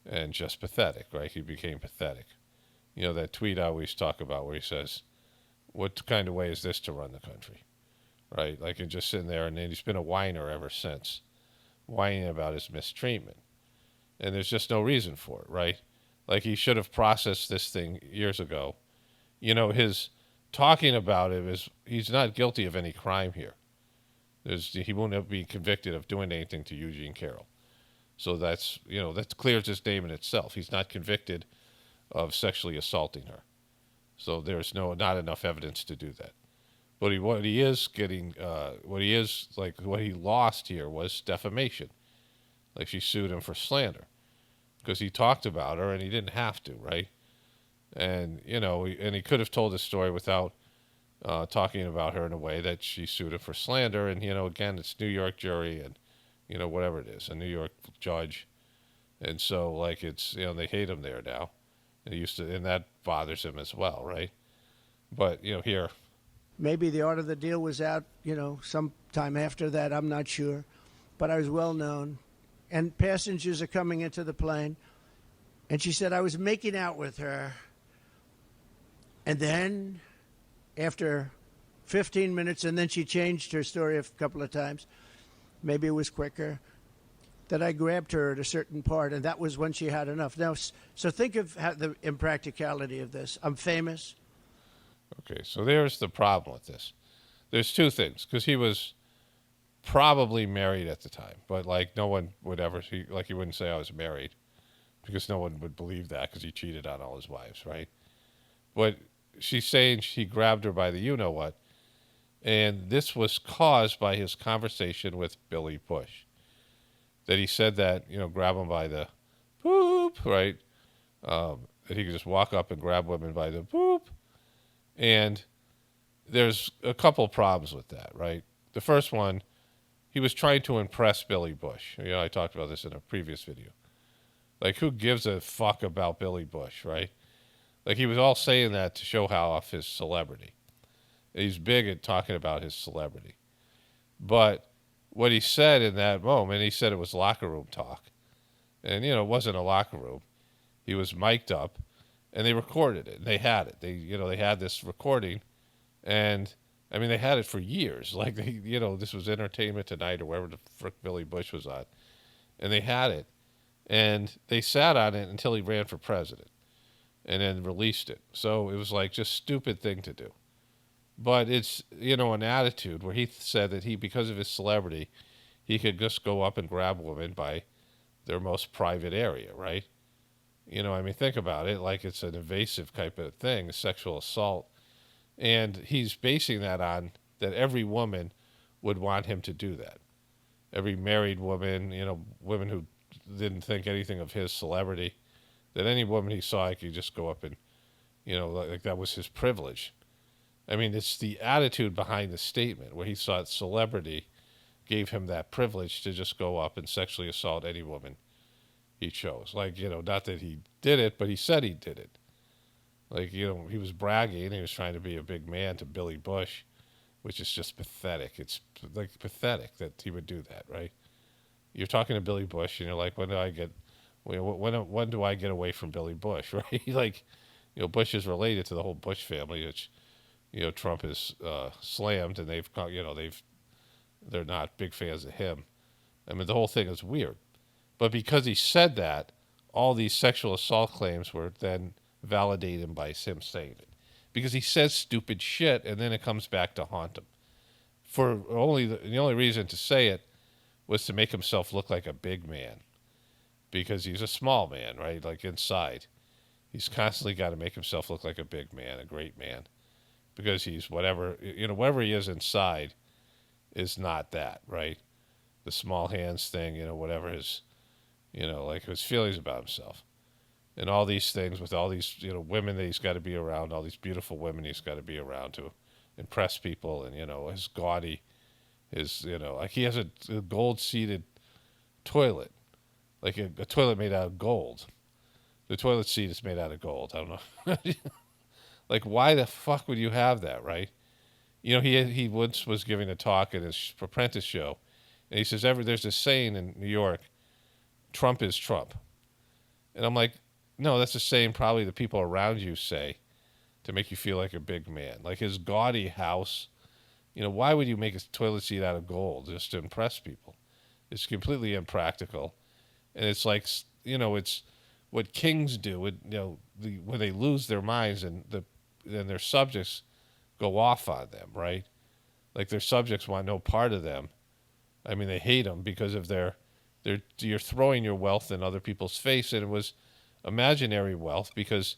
and just pathetic, right? He became pathetic. You know, that tweet I always talk about where he says, what kind of way is this to run the country? Right? Like, and just sitting there, and then he's been a whiner ever since, whining about his mistreatment. And there's just no reason for it, right? Like, he should have processed this thing years ago. You know, his talking about it is, he's not guilty of any crime here. He won't be convicted of doing anything to Eugene Carroll. So that's, that clears his name in itself. He's not convicted of sexually assaulting her. So there's not enough evidence to do that. But what he lost here was defamation. Like, she sued him for slander because he talked about her and he didn't have to, right? And, and he could have told his story without talking about her in a way that she sued him for slander. And, again, it's New York jury and, whatever it is, a New York judge. And so, like, it's, they hate him there now. And that bothers him as well, right? But, here. Maybe the art of the deal was out, sometime after that. I'm not sure. But I was well known. And passengers are coming into the plane. And she said, I was making out with her. And then, after 15 minutes, and then she changed her story a couple of times. Maybe it was quicker. That I grabbed her at a certain part, and that was when she had enough. Now, so think of the impracticality of this. I'm famous. Okay, so there's the problem with this. There's two things, because he was probably married at the time, but, like, no one would ever, he wouldn't say I was married, because no one would believe that, because he cheated on all his wives, right? But she's saying she grabbed her by the you-know-what, and this was caused by his conversation with Billy Bush. That he said that, grab him by the boop, right? That he could just walk up and grab women by the boop. And there's a couple problems with that, right? The first one, he was trying to impress Billy Bush. I talked about this in a previous video. Like, who gives a fuck about Billy Bush, right? Like, he was all saying that to show how off his celebrity. He's big at talking about his celebrity. But what he said in that moment, he said it was locker room talk. And, it wasn't a locker room. He was mic'd up, and they recorded it. They had it. They had this recording, and, I mean, they had it for years. Like, this was Entertainment Tonight or wherever the frick Billy Bush was on. And they had it, and they sat on it until he ran for president, and then released it. So it was, like, just stupid thing to do. But it's, an attitude where he said that because of his celebrity, he could just go up and grab women by their most private area, right? Think about it. Like, it's an invasive type of thing, a sexual assault. And he's basing that on that every woman would want him to do that. Every married woman, women who didn't think anything of his celebrity, that any woman he saw, he could just go up and, like that was his privilege. I mean, it's the attitude behind the statement where he thought celebrity gave him that privilege to just go up and sexually assault any woman he chose. Like, not that he did it, but he said he did it. Like, he was bragging. He was trying to be a big man to Billy Bush, which is just pathetic. It's, like, pathetic that he would do that, right? You're talking to Billy Bush, and you're like, when do I get away from Billy Bush, right? Like, Bush is related to the whole Bush family, which, Trump is slammed, and they're not big fans of him. I mean, the whole thing is weird. But because he said that, all these sexual assault claims were then validated by him saying it. Because he says stupid shit, and then it comes back to haunt him. The only reason to say it was to make himself look like a big man. Because he's a small man, right? Like, inside. He's constantly got to make himself look like a big man, a great man. Because he's whatever he is inside is not that, right? The small hands thing, whatever his, like his feelings about himself. And all these things with all these, women that he's got to be around, all these beautiful women he's got to be around to impress people. And, his gaudy, like he has a gold-seated toilet, like a toilet made out of gold. The toilet seat is made out of gold. I don't know. Like, why the fuck would you have that, right? You know, he once was giving a talk at his apprentice show, and he says, there's this saying in New York, Trump is Trump. And I'm like, no, that's the saying probably the people around you say to make you feel like a big man. Like his gaudy house, you know, why would you make a toilet seat out of gold just to impress people? It's completely impractical. And it's like, you know, it's what kings do, when they lose their minds and their subjects go off on them, right? Like their subjects want no part of them. I mean, they hate them because of you're throwing your wealth in other people's face, and it was imaginary wealth because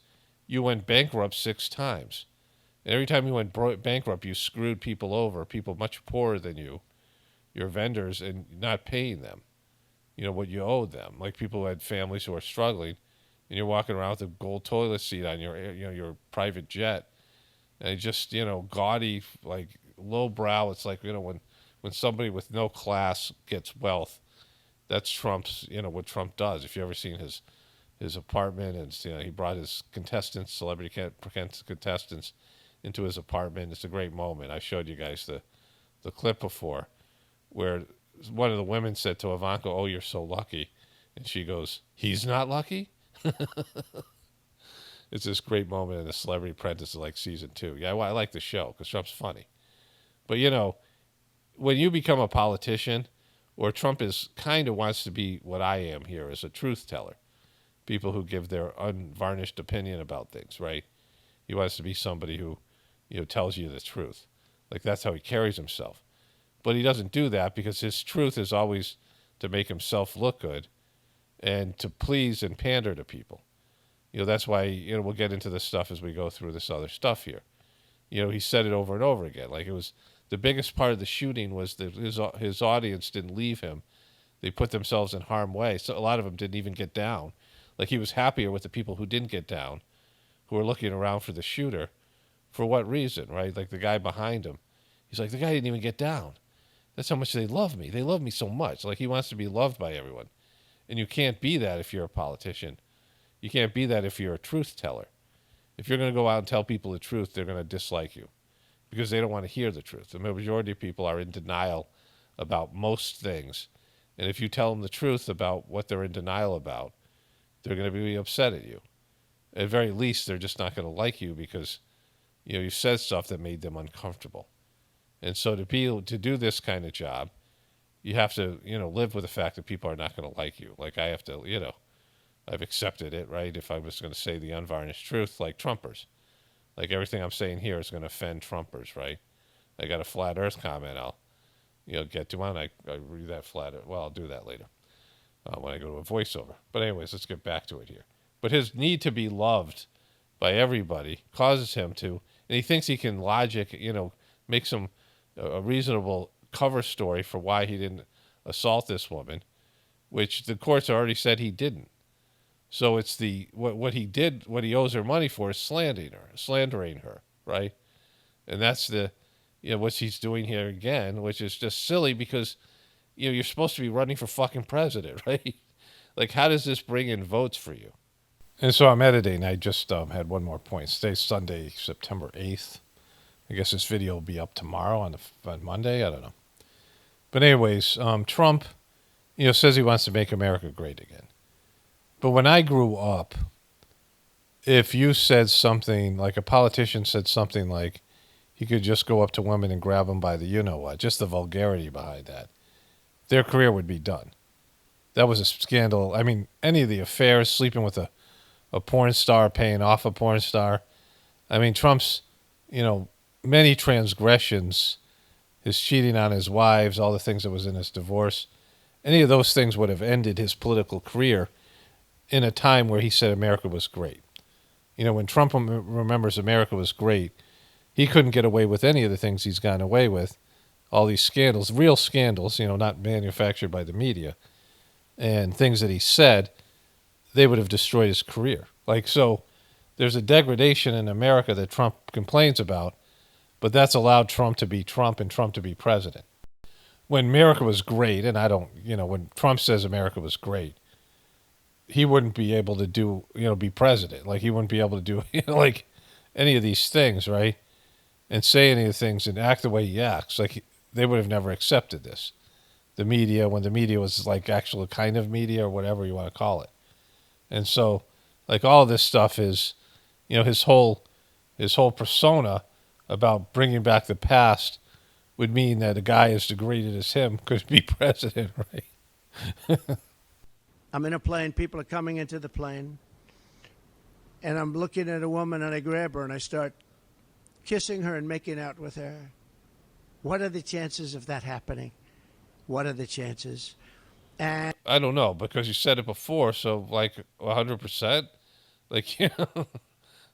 you went bankrupt 6 times. And every time you went bankrupt, you screwed people over, people much poorer than you, your vendors, and not paying them, you know, what you owed them. Like people who had families who are struggling, and you're walking around with a gold toilet seat on your private jet, and it just, gaudy, like lowbrow. It's like, when somebody with no class gets wealth, that's Trump's, what Trump does. If you ever seen his apartment, and he brought his celebrity contestants into his apartment. It's a great moment. I showed you guys the clip before where one of the women said to Ivanka, "Oh, you're so lucky," and she goes, "He's not lucky." It's this great moment in the Celebrity Apprentice, like season 2. Yeah, well, I like the show because Trump's funny. But when you become a politician, or Trump kind of wants to be what I am here, as a truth teller, people who give their unvarnished opinion about things, right? He wants to be somebody who, tells you the truth. Like that's how he carries himself. But he doesn't do that because his truth is always to make himself look good and to please and pander to people. That's why, we'll get into this stuff as we go through this other stuff here. He said it over and over again. Like it was the biggest part of the shooting was that his audience didn't leave him. They put themselves in harm's way. So a lot of them didn't even get down. Like he was happier with the people who didn't get down, who were looking around for the shooter. For what reason, right? Like the guy behind him. He's like, the guy didn't even get down. That's how much they love me. They love me so much. Like he wants to be loved by everyone. And you can't be that if you're a politician. You can't be that if you're a truth teller. If you're going to go out and tell people the truth, they're going to dislike you because they don't want to hear the truth. The majority of people are in denial about most things. And if you tell them the truth about what they're in denial about, they're going to be upset at you. At very least, they're just not going to like you because, you said stuff that made them uncomfortable. And so to do this kind of job, you have to, live with the fact that people are not going to like you. Like I have to, I've accepted it, right? If I was going to say the unvarnished truth, like Trumpers. Like everything I'm saying here is going to offend Trumpers, right? I got a flat earth comment I'll, get to. Why don't I read that flat earth? Well, I'll do that later when I go to a voiceover. But anyways, let's get back to it here. But his need to be loved by everybody causes him to, and he thinks he can make some a reasonable cover story for why he didn't assault this woman, which the courts already said he didn't. So it's what he did, what he owes her money for is slandering her, right? And that's what he's doing here again, which is just silly because, you're supposed to be running for fucking president, right? Like, how does this bring in votes for you? And so I'm editing. I just had one more point. Today's Sunday, September 8th. I guess this video will be up tomorrow on Monday. I don't know. But anyways, Trump, says he wants to make America great again. But when I grew up, if you said something, like a politician said something like he could just go up to women and grab them by the you-know-what, just the vulgarity behind that, their career would be done. That was a scandal. I mean, any of the affairs, sleeping with a porn star, paying off a porn star. I mean, Trump's, many transgressions, his cheating on his wives, all the things that was in his divorce, any of those things would have ended his political career in a time where he said America was great. When Trump remembers America was great, he couldn't get away with any of the things he's gotten away with. All these scandals, real scandals, not manufactured by the media, and things that he said, they would have destroyed his career. Like, so there's a degradation in America that Trump complains about, but that's allowed Trump to be Trump and Trump to be president. When America was great, and when Trump says America was great, he wouldn't be able to do, be president. Like he wouldn't be able to do, like any of these things, right? And say any of the things and act the way he acts, like they would have never accepted this. The media, when the media was like actual kind of media or whatever you want to call it. And so, like all this stuff is, his whole persona about bringing back the past would mean that a guy as degraded as him could be president, right? I'm in a plane. People are coming into the plane. And I'm looking at a woman and I grab her and I start kissing her and making out with her. What are the chances of that happening? What are the chances? And I don't know because you said it before, so like 100%, like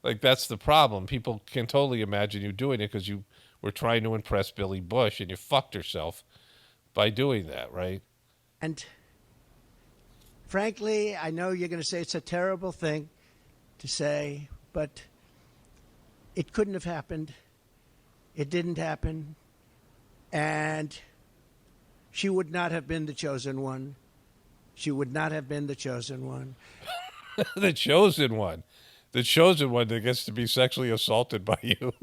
like that's the problem. People can totally imagine you doing it because you were trying to impress Billy Bush and you fucked yourself by doing that, right? and frankly, I know you're going to say it's a terrible thing to say, but it couldn't have happened. It didn't happen. And she would not have been the chosen one. She would not have been the chosen one. The chosen one. The chosen one that gets to be sexually assaulted by you.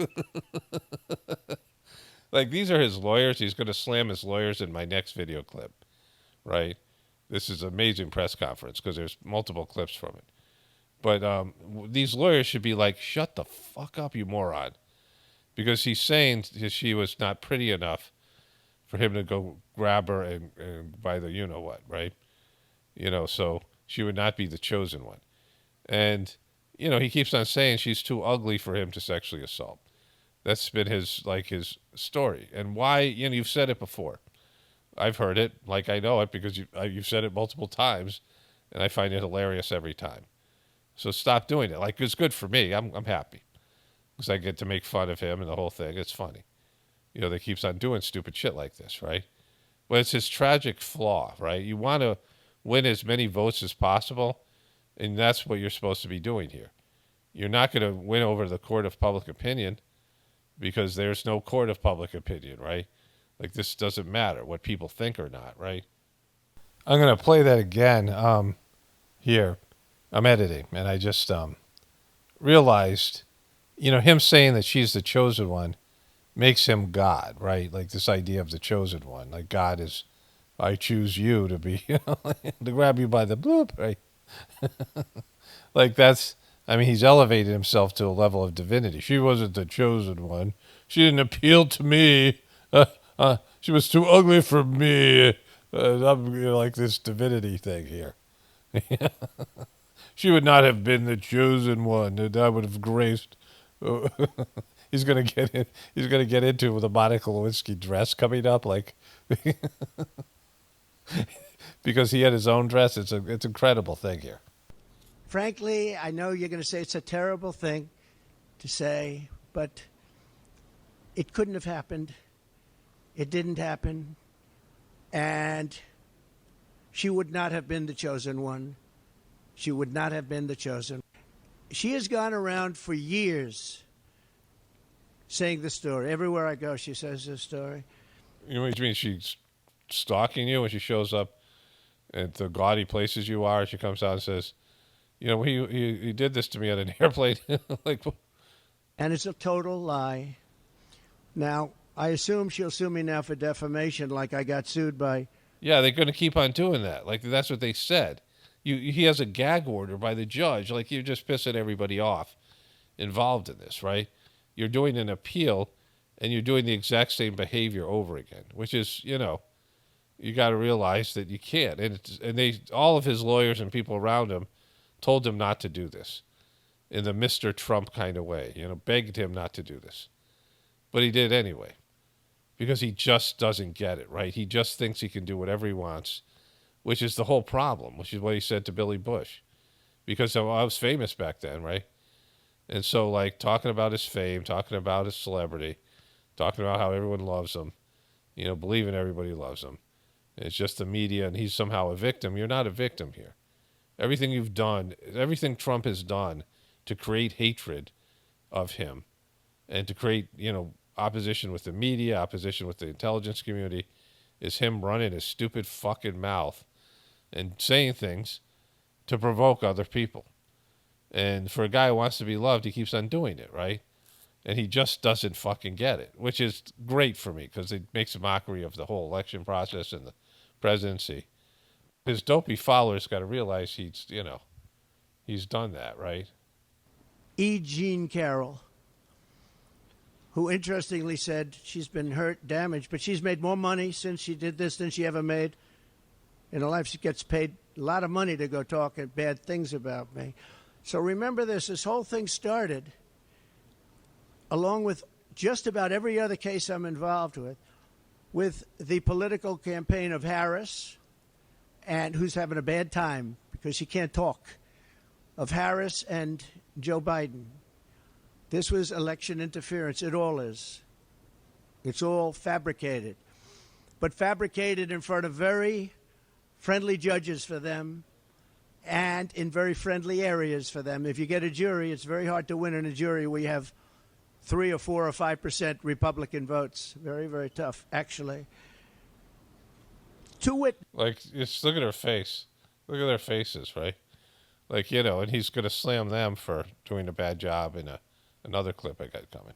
Like, these are his lawyers. He's going to slam his lawyers in my next video clip, right? This is an amazing press conference because there's multiple clips from it. But these lawyers should be like, shut the fuck up, you moron. Because he's saying she was not pretty enough for him to go grab her and buy the you-know-what, right? So she would not be the chosen one. And, he keeps on saying she's too ugly for him to sexually assault. That's been his story. And why, you've said it before. I've heard it, like I know it, because you've said it multiple times, and I find it hilarious every time. So stop doing it. Like, it's good for me. I'm happy. Because I get to make fun of him and the whole thing. It's funny. That keeps on doing stupid shit like this, right? But it's his tragic flaw, right? You want to win as many votes as possible, and that's what you're supposed to be doing here. You're not going to win over the court of public opinion because there's no court of public opinion, right? Like, this doesn't matter what people think or not, right? I'm going to play that again here. I'm editing, and I just realized, him saying that she's the chosen one makes him God, right? Like this idea of the chosen one. Like God is, I choose you to be, to grab you by the bloop, right? Like he's elevated himself to a level of divinity. She wasn't the chosen one. She didn't appeal to me. She was too ugly for me. I'm like this divinity thing here. She would not have been the chosen one that I would have graced. He's gonna get in. He's gonna get into it with a Monica Lewinsky dress coming up, like because he had his own dress. It's an incredible thing here. frankly, I know you're going to say it's a terrible thing to say, but it couldn't have happened. It didn't happen. And she would not have been the chosen one. She would not have been the chosen. She has gone around for years saying the story. Everywhere I go, she says this story. You know what you mean? She's stalking you when she shows up at the gaudy places you are. She comes out and says, he did this to me on an airplane. Like, And it's a total lie. Now, I assume she'll sue me now for defamation like I got sued by... Yeah, they're going to keep on doing that. Like, that's what they said. He has a gag order by the judge. Like, you're just pissing everybody off involved in this, right? You're doing an appeal, and you're doing the exact same behavior over again, which is, you got to realize that you can't. And they, all of his lawyers and people around him told him not to do this in the Mr. Trump kind of way, begged him not to do this. But he did anyway because he just doesn't get it, right? He just thinks he can do whatever he wants, which is the whole problem, which is what he said to Billy Bush. Because I was famous back then, right? And so, like, talking about his fame, talking about his celebrity, talking about how everyone loves him, believing everybody loves him. It's just the media, and he's somehow a victim. You're not a victim here. Everything you've done, everything Trump has done to create hatred of him and to create, opposition with the media, opposition with the intelligence community, is him running his stupid fucking mouth and saying things to provoke other people. And for a guy who wants to be loved, he keeps on doing it, right? and he just doesn't fucking get it, which is great for me because it makes a mockery of the whole election process and the presidency. His dopey followers got to realize he's done that, right? E. Jean Carroll, who interestingly said she's been hurt, damaged, but she's made more money since she did this than she ever made in her life. She gets paid a lot of money to go talk bad things about me. So remember this whole thing started, along with just about every other case I'm involved with the political campaign of Harris, and who's having a bad time because she can't talk, of Harris and Joe Biden. This was election interference. It all is. It's all fabricated. But fabricated in front of very friendly judges for them and in very friendly areas for them. If you get a jury, it's very hard to win in a jury where you have 3 or 4 or 5% Republican votes. Very, very tough, actually. Like, just look at her face. Look at their faces, right? Like, and he's going to slam them for doing a bad job in another clip I got coming.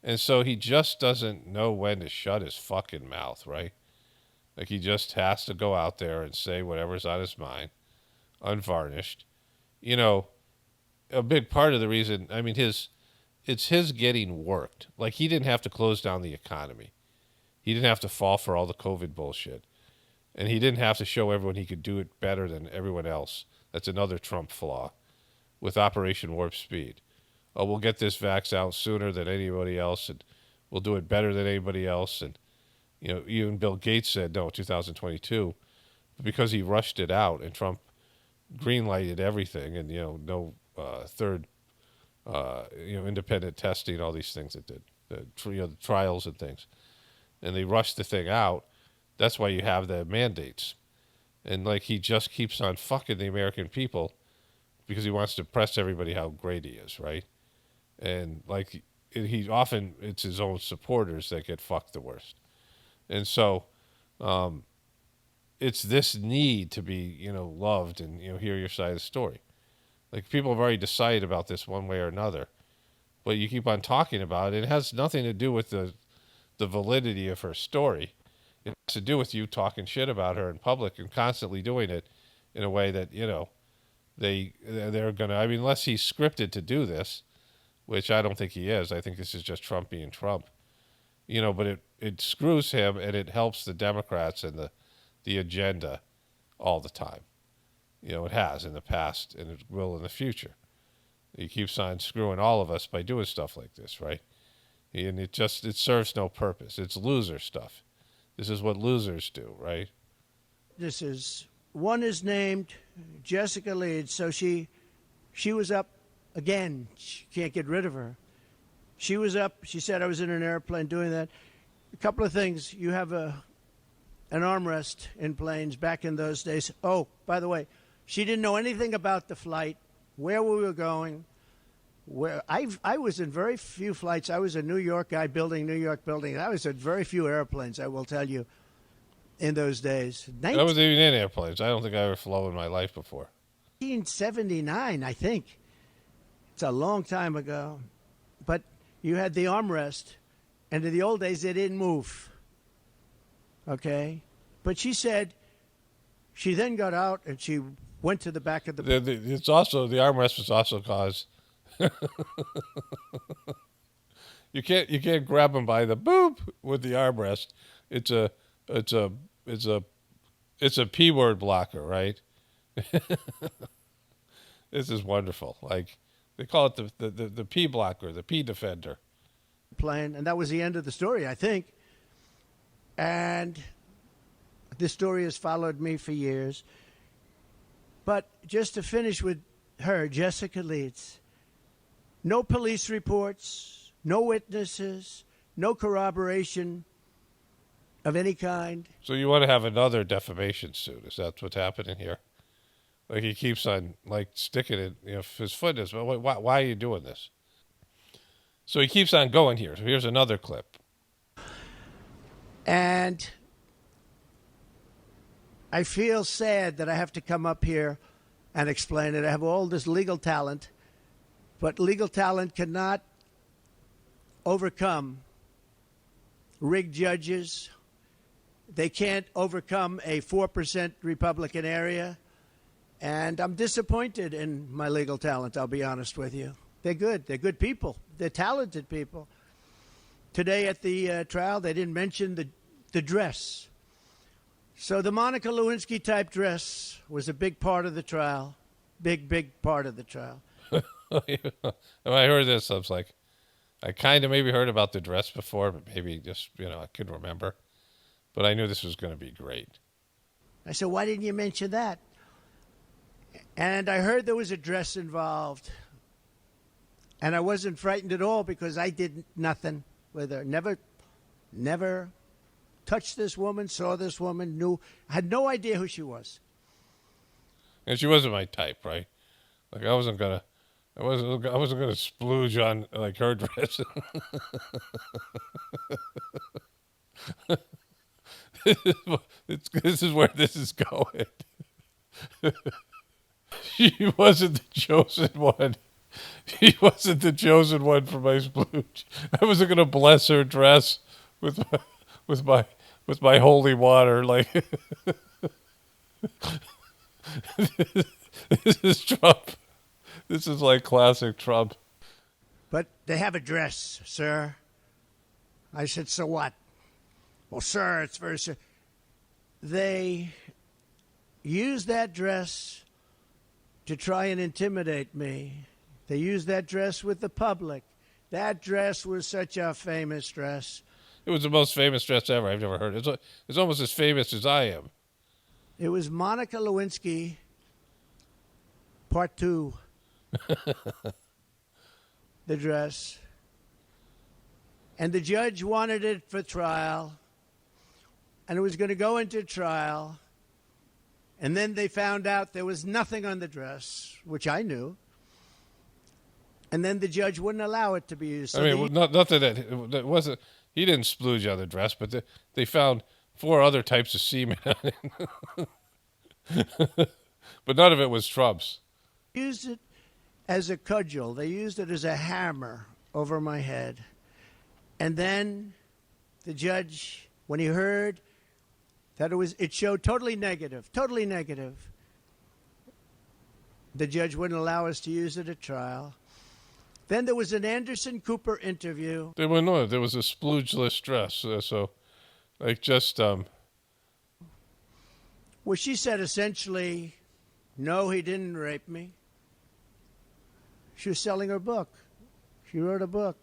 And so he just doesn't know when to shut his fucking mouth, right? Like, he just has to go out there and say whatever's on his mind, unvarnished. A big part of the reason, it's his getting worked. Like, he didn't have to close down the economy. He didn't have to fall for all the COVID bullshit. And he didn't have to show everyone he could do it better than everyone else. That's another Trump flaw with Operation Warp Speed. Oh, we'll get this vax out sooner than anybody else, and we'll do it better than anybody else. And, even Bill Gates said, no, 2022. But because he rushed it out and Trump green-lighted everything and, no third, independent testing, all these things it did, the trials and things. And they rushed the thing out. That's why you have the mandates. And, like, he just keeps on fucking the American people because he wants to press everybody how great he is, right? And, like, it's his own supporters that get fucked the worst. And so it's this need to be, loved and, hear your side of the story. Like, people have already decided about this one way or another. But you keep on talking about it. It has nothing to do with the validity of her story. It has to do with you talking shit about her in public and constantly doing it in a way that, they're going to, unless he's scripted to do this, which I don't think he is. I think this is just Trump being Trump. But it screws him and it helps the Democrats and the agenda all the time. It has in the past and it will in the future. He keeps on screwing all of us by doing stuff like this, right? And it serves no purpose. It's loser stuff. This is what losers do, right? One is named Jessica Leeds, so she was up again. She can't get rid of her. She was up. She said, I was in an airplane doing that. A couple of things. You have an armrest in planes back in those days. Oh, by the way, she didn't know anything about the flight, where we were going. I was in very few flights. I was a New York guy building New York buildings. I was in very few airplanes, I will tell you, in those days. I wasn't even in airplanes. I don't think I ever flew in my life before. 1979, I think. It's a long time ago. But you had the armrest, and in the old days, they didn't move. Okay? But she said she then got out and she went to the back of the armrest was also cause you can't grab them by the boop with the armrest. It's a P word blocker, right? This is wonderful. Like, they call it the P blocker, the P defender. Plane, and that was the end of the story, I think. And this story has followed me for years. But just to finish with her, Jessica Leeds, no police reports, no witnesses, no corroboration of any kind. So you want to have another defamation suit? Is that what's happening here? Like, he keeps on, like, sticking it, his foot is. Why are you doing this? So he keeps on going here. So here's another clip. And I feel sad that I have to come up here and explain it. I have all this legal talent, but legal talent cannot overcome rigged judges. They can't overcome a 4% Republican area. And I'm disappointed in my legal talent, I'll be honest with you. They're good. They're good people. They're talented people. Today at the trial, they didn't mention the dress. So the Monica Lewinsky type dress was a big part of the trial. Big part of the trial. When I heard this, I was like, I kind of maybe heard about the dress before, but maybe just, I could remember. But I knew this was going to be great. I said, why didn't you mention that? And I heard there was a dress involved. And I wasn't frightened at all because I did nothing with her. Never touched this woman, saw this woman, had no idea who she was. And she wasn't my type, right? Like I wasn't gonna splooge on like her dress. This is where this is going. She wasn't the chosen one. She wasn't the chosen one for my splooge. I wasn't gonna bless her dress with my holy water. Like this is Trump. This is like classic Trump. But they have a dress, sir. I said, so what? Well, sir, it's very. They used that dress to try and intimidate me. They used that dress with the public. That dress was such a famous dress. It was the most famous dress ever. I've never heard it. It's almost as famous as I am. It was Monica Lewinsky, Part 2. The dress. And the judge wanted it for trial. And it was going to go into trial. And then they found out there was nothing on the dress, which I knew. And then the judge wouldn't allow it to be used. So I mean, not that wasn't. He didn't splooge on the dress, but they found 4 other types of semen on it. But none of it was Trump's. Used it as a cudgel. They used it as a hammer over my head. And then the judge, when he heard that it showed totally negative, the judge wouldn't allow us to use it at trial. Then there was an Anderson Cooper interview. There was a sploogeless dress, so like just where she said essentially, no, he didn't rape me. She was selling her book. She wrote a book.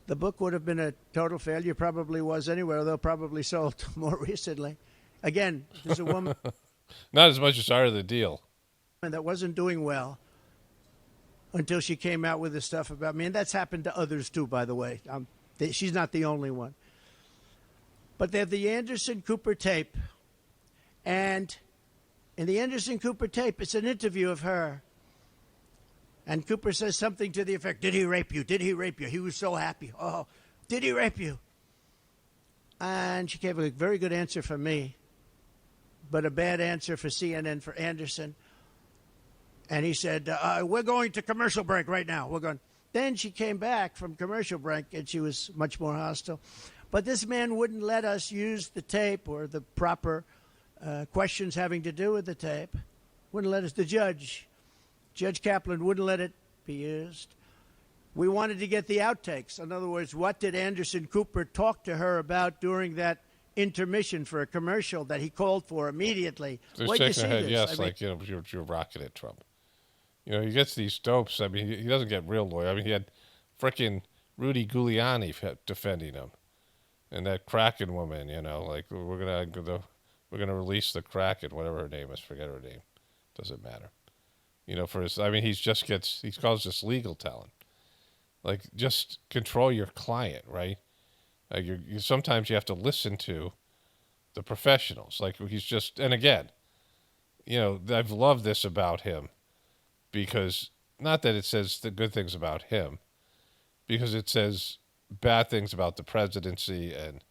The book would have been a total failure, probably was anyway, although probably sold more recently. Again, there's a woman. Not as much as Art of the Deal. That wasn't doing well until she came out with this stuff about me. And that's happened to others too, by the way. She's not the only one. But they have the Anderson Cooper tape. And in the Anderson Cooper tape, it's an interview of her. And Cooper says something to the effect, did he rape you? Did he rape you? He was so happy. Oh, did he rape you? And she gave a very good answer for me, but a bad answer for CNN, for Anderson. And he said, we're going to commercial break right now. We're going. Then she came back from commercial break, and she was much more hostile. But this man wouldn't let us use the tape or the proper questions having to do with the tape. Wouldn't let us. The Judge Kaplan wouldn't let it be used. We wanted to get the outtakes. In other words, what did Anderson Cooper talk to her about during that intermission for a commercial that he called for immediately? They're shaking their head, yes, you're rocking it, Trump. He gets these dopes. I mean, he doesn't get real lawyer. I mean, he had frickin' Rudy Giuliani defending him, and that Kraken woman. Like we're gonna release the Kraken, whatever her name is. Forget her name. Doesn't matter. For his, I mean, he calls this legal talent. Like, just control your client, right? Like, sometimes you have to listen to the professionals. Like, and again, I've loved this about him because, not that it says the good things about him, because it says bad things about the presidency and,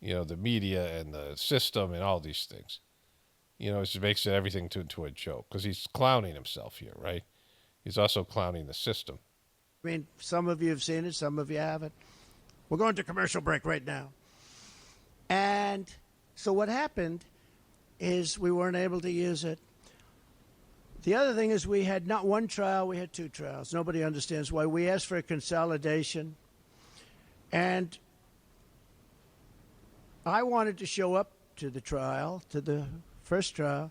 the media and the system and all these things. It just makes everything into a joke because he's clowning himself here, right? He's also clowning the system. I mean, some of you have seen it, some of you haven't. We're going to commercial break right now. And so what happened is we weren't able to use it. The other thing is we had not one trial, we had two trials. Nobody understands why. We asked for a consolidation. And I wanted to show up to the trial, to the first trial.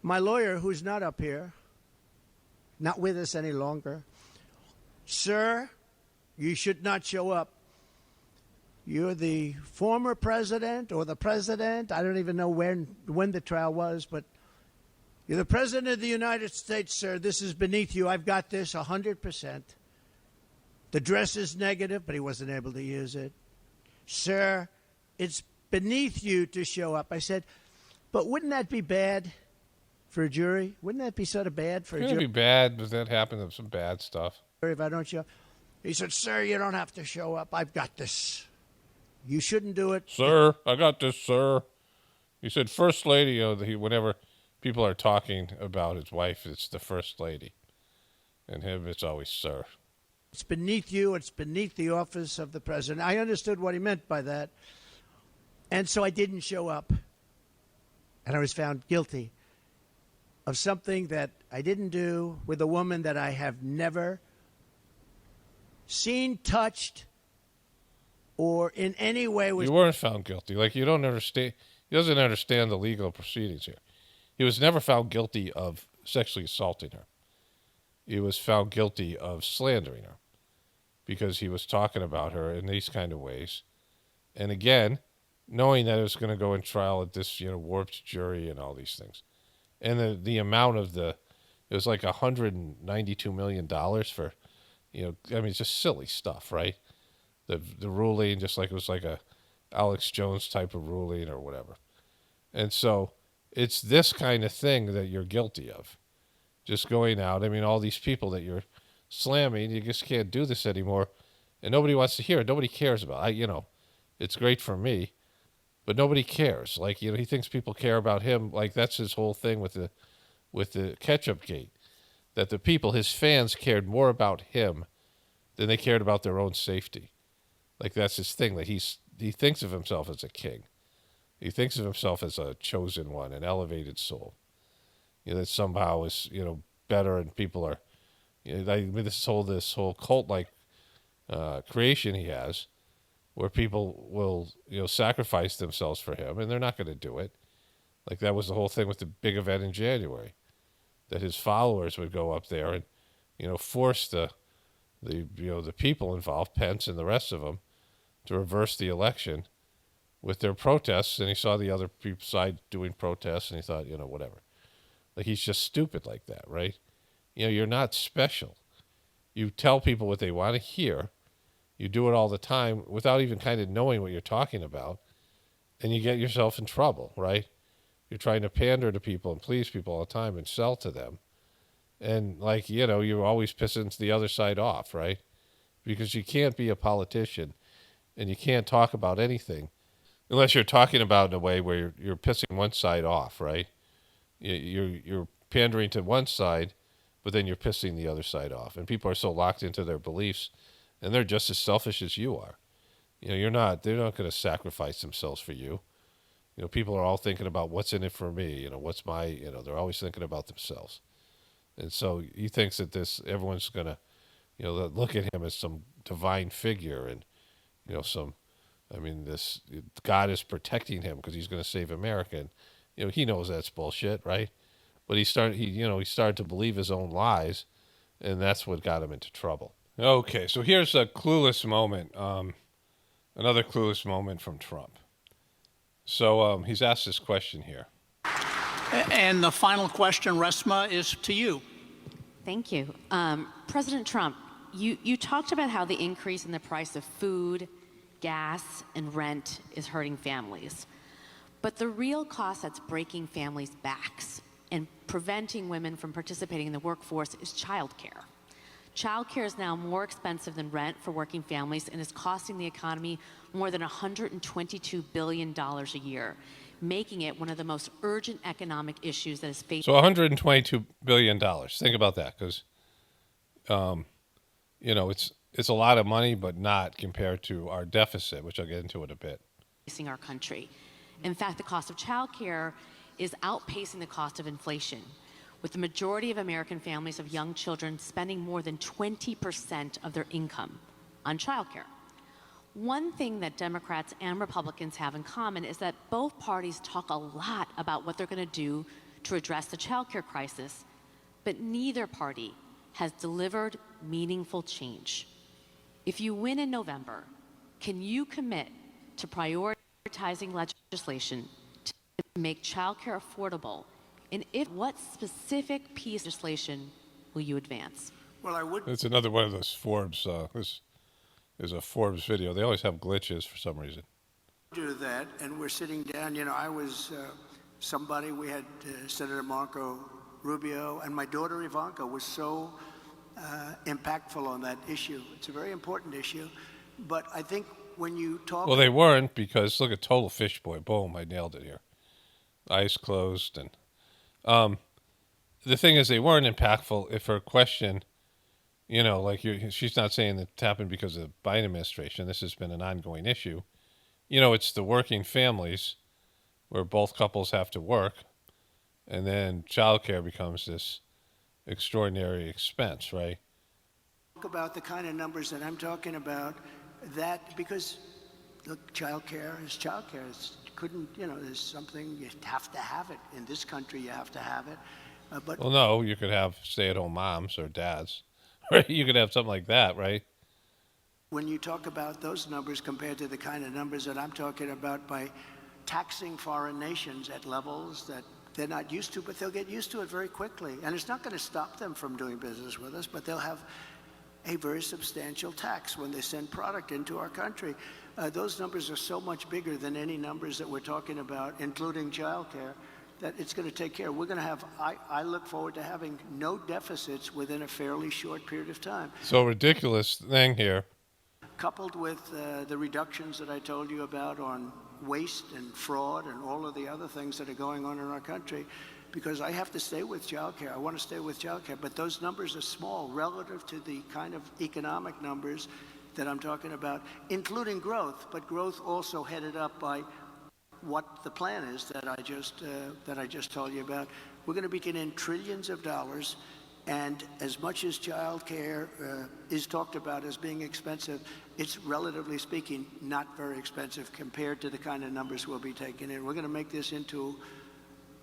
My lawyer, who's not up here, not with us any longer, sir, you should not show up. You're the former president or the president. I don't even know when the trial was, but you're the president of the United States, sir. This is beneath you. I've got this 100%. The dress is negative, but he wasn't able to use it. Sir, it's beneath you to show up. I said, but wouldn't that be bad for a jury? Wouldn't that be sort of bad for a jury? It would be bad, but that happened to some bad stuff. If I don't show up. He said, sir, you don't have to show up. I've got this. You shouldn't do it. Sir, I got this, sir. He said, First Lady, whenever people are talking about his wife, it's the First Lady. And him, it's always sir. It's beneath you. It's beneath the office of the president. I understood what he meant by that. And so I didn't show up. And I was found guilty of something that I didn't do with a woman that I have never seen, touched, or in any way was... You weren't found guilty. Like, you don't understand. He doesn't understand the legal proceedings here. He was never found guilty of sexually assaulting her. He was found guilty of slandering her because he was talking about her in these kind of ways. And again, knowing that it was going to go in trial at this, warped jury and all these things. And the amount of it was like $192 million for, it's just silly stuff, right? The ruling, just like it was like a Alex Jones type of ruling or whatever. And so it's this kind of thing that you're guilty of. Just going out. All these people that you're slamming, you just can't do this anymore. And nobody wants to hear it. Nobody cares about it. It's great for me, but nobody cares. Like, he thinks people care about him. Like, that's his whole thing with the ketchup gate. That the people, his fans, cared more about him than they cared about their own safety. Like, that's his thing, that he thinks of himself as a king. He thinks of himself as a chosen one, an elevated soul. That somehow is, better, and people are, this whole cult-like creation he has, where people will, sacrifice themselves for him, and they're not going to do it. Like, that was the whole thing with the big event in January, that his followers would go up there and, force the people involved, Pence and the rest of them, to reverse the election with their protests. And he saw the other side doing protests, and he thought, whatever. Like, he's just stupid like that, right? You're not special. You tell people what they want to hear. You do it all the time without even kind of knowing what you're talking about, and you get yourself in trouble, right? You're trying to pander to people and please people all the time and sell to them. And, you're always pissing the other side off, right? Because you can't be a politician and you can't talk about anything unless you're talking about in a way where you're pissing one side off, right? You're pandering to one side, but then you're pissing the other side off. And people are so locked into their beliefs, and they're just as selfish as you are. They're not going to sacrifice themselves for you. People are all thinking about what's in it for me, what's my, they're always thinking about themselves. And so he thinks that everyone's going to, look at him as some divine figure and, this God is protecting him because he's going to save America. And, he knows that's bullshit, right? But he started to believe his own lies, and that's what got him into trouble. Okay, so here's a clueless moment, another clueless moment from Trump. So he's asked this question here. And the final question, Resma, is to you. Thank you. President Trump, you talked about how the increase in the price of food, gas, and rent is hurting families. But the real cost that's breaking families' backs and preventing women from participating in the workforce is childcare. Childcare is now more expensive than rent for working families and is costing the economy more than $122 billion a year, making it one of the most urgent economic issues that is facing. So $122 billion. Think about that, because, it's a lot of money, but not compared to our deficit, which I'll get into in a bit. Facing our country. In fact, the cost of childcare is outpacing the cost of inflation, with the majority of American families of young children spending more than 20% of their income on childcare. One thing that Democrats and Republicans have in common is that both parties talk a lot about what they're going to do to address the childcare crisis, but neither party has delivered meaningful change. If you win in November, can you commit to prioritizing legislation to make childcare affordable? And if what specific piece of legislation will you advance? Well, I would. It's another one of those Forbes. This is a Forbes video. They always have glitches for some reason. Do that, and we're sitting down. I was somebody. We had Senator Marco Rubio, and my daughter Ivanka was so impactful on that issue. It's a very important issue, but I think when you talk. Well, they weren't, because look at Total Fish Boy. Boom, I nailed it here. Eyes closed, and the thing is, they weren't impactful. If her question, she's not saying that it happened because of the Biden administration. This has been an ongoing issue. It's the working families where both couples have to work, and then childcare becomes this extraordinary expense, right? Talk about the kind of numbers that I'm talking about. That because, look, childcare is childcare. There's something you have to have it in this country. You have to have it. But well, no, you could have stay-at-home moms or dads, right? You could have something like that, right? When you talk about those numbers compared to the kind of numbers that I'm talking about, by taxing foreign nations at levels that they're not used to, but they'll get used to it very quickly. And it's not going to stop them from doing business with us, but they'll have a very substantial tax when they send product into our country. Those numbers are so much bigger than any numbers that we're talking about, including childcare, that it's going to take care. We're going to have, I look forward to having no deficits within a fairly short period of time. So ridiculous thing here. Coupled with the reductions that I told you about on waste and fraud and all of the other things that are going on in our country, because I have to stay with childcare. I want to stay with childcare, but those numbers are small relative to the kind of economic numbers that I'm talking about, including growth, but growth also headed up by what the plan is that I just told you about. We're going to be getting in trillions of dollars, and as much as childcare is talked about as being expensive, it's relatively speaking not very expensive compared to the kind of numbers we'll be taking in. We're going to make this into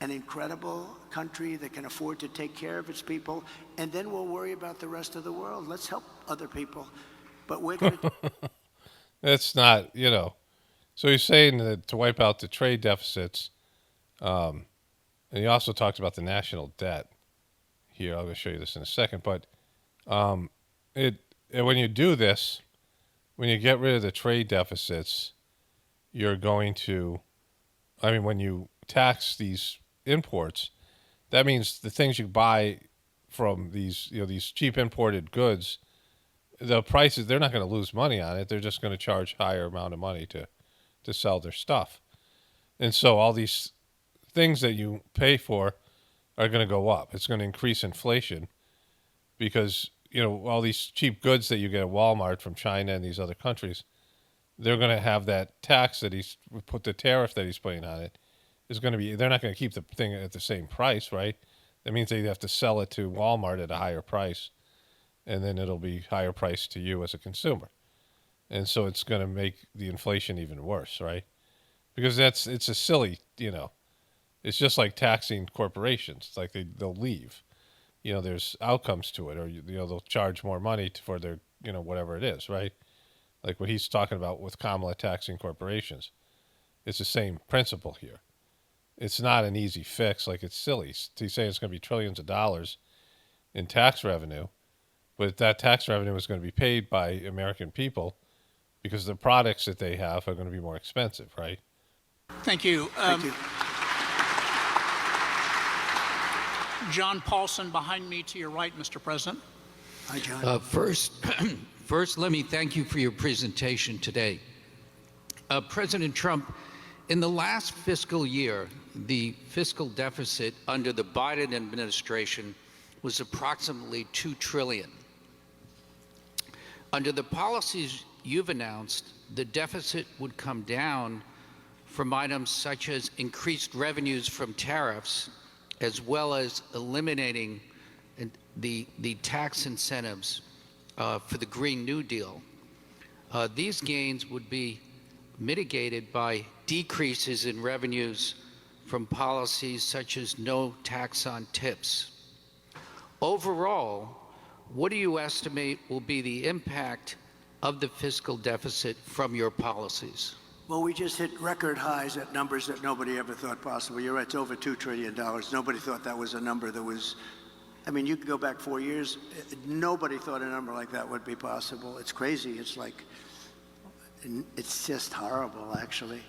an incredible country that can afford to take care of its people, and then we'll worry about the rest of the world. Let's help other people. But we're going to... That's not, So he's saying that to wipe out the trade deficits, and he also talked about the national debt. Here, I'm going to show you this in a second. But when you do this, when you get rid of the trade deficits, you're going to, when you tax these imports, that means the things you buy from these cheap imported goods, the prices, they're not going to lose money on it. They're just going to charge higher amount of money to sell their stuff. And so all these things that you pay for are going to go up. It's going to increase inflation because, all these cheap goods that you get at Walmart from China and these other countries, they're going to have that tax that the tariff that he's putting on it is going to be, they're not going to keep the thing at the same price, right? That means they have to sell it to Walmart at a higher price, and then it'll be higher price to you as a consumer. And so it's going to make the inflation even worse, right? Because it's a silly, it's just like taxing corporations. It's like they'll leave. There's outcomes to it, or they'll charge more money for their, whatever it is, right? Like what he's talking about with Kamala taxing corporations. It's the same principle here. It's not an easy fix. Like, it's silly. He's saying it's going to be trillions of dollars in tax revenue, but that tax revenue is going to be paid by American people because the products that they have are going to be more expensive, right? Thank you. Thank you. John Paulson behind me to your right, Mr. President. Hi, John. First, let me thank you for your presentation today. President Trump, in the last fiscal year, the fiscal deficit under the Biden administration was approximately $2 trillion. Under the policies you've announced, the deficit would come down from items such as increased revenues from tariffs, as well as eliminating the tax incentives for the Green New Deal. These gains would be mitigated by decreases in revenues from policies such as no tax on tips. Overall, what do you estimate will be the impact of the fiscal deficit from your policies? Well, we just hit record highs at numbers that nobody ever thought possible. You're right, it's over $2 trillion. Nobody thought that was a number that was, I mean, you could go back 4 years. Nobody thought a number like that would be possible. It's crazy. It's like, it's just horrible, actually.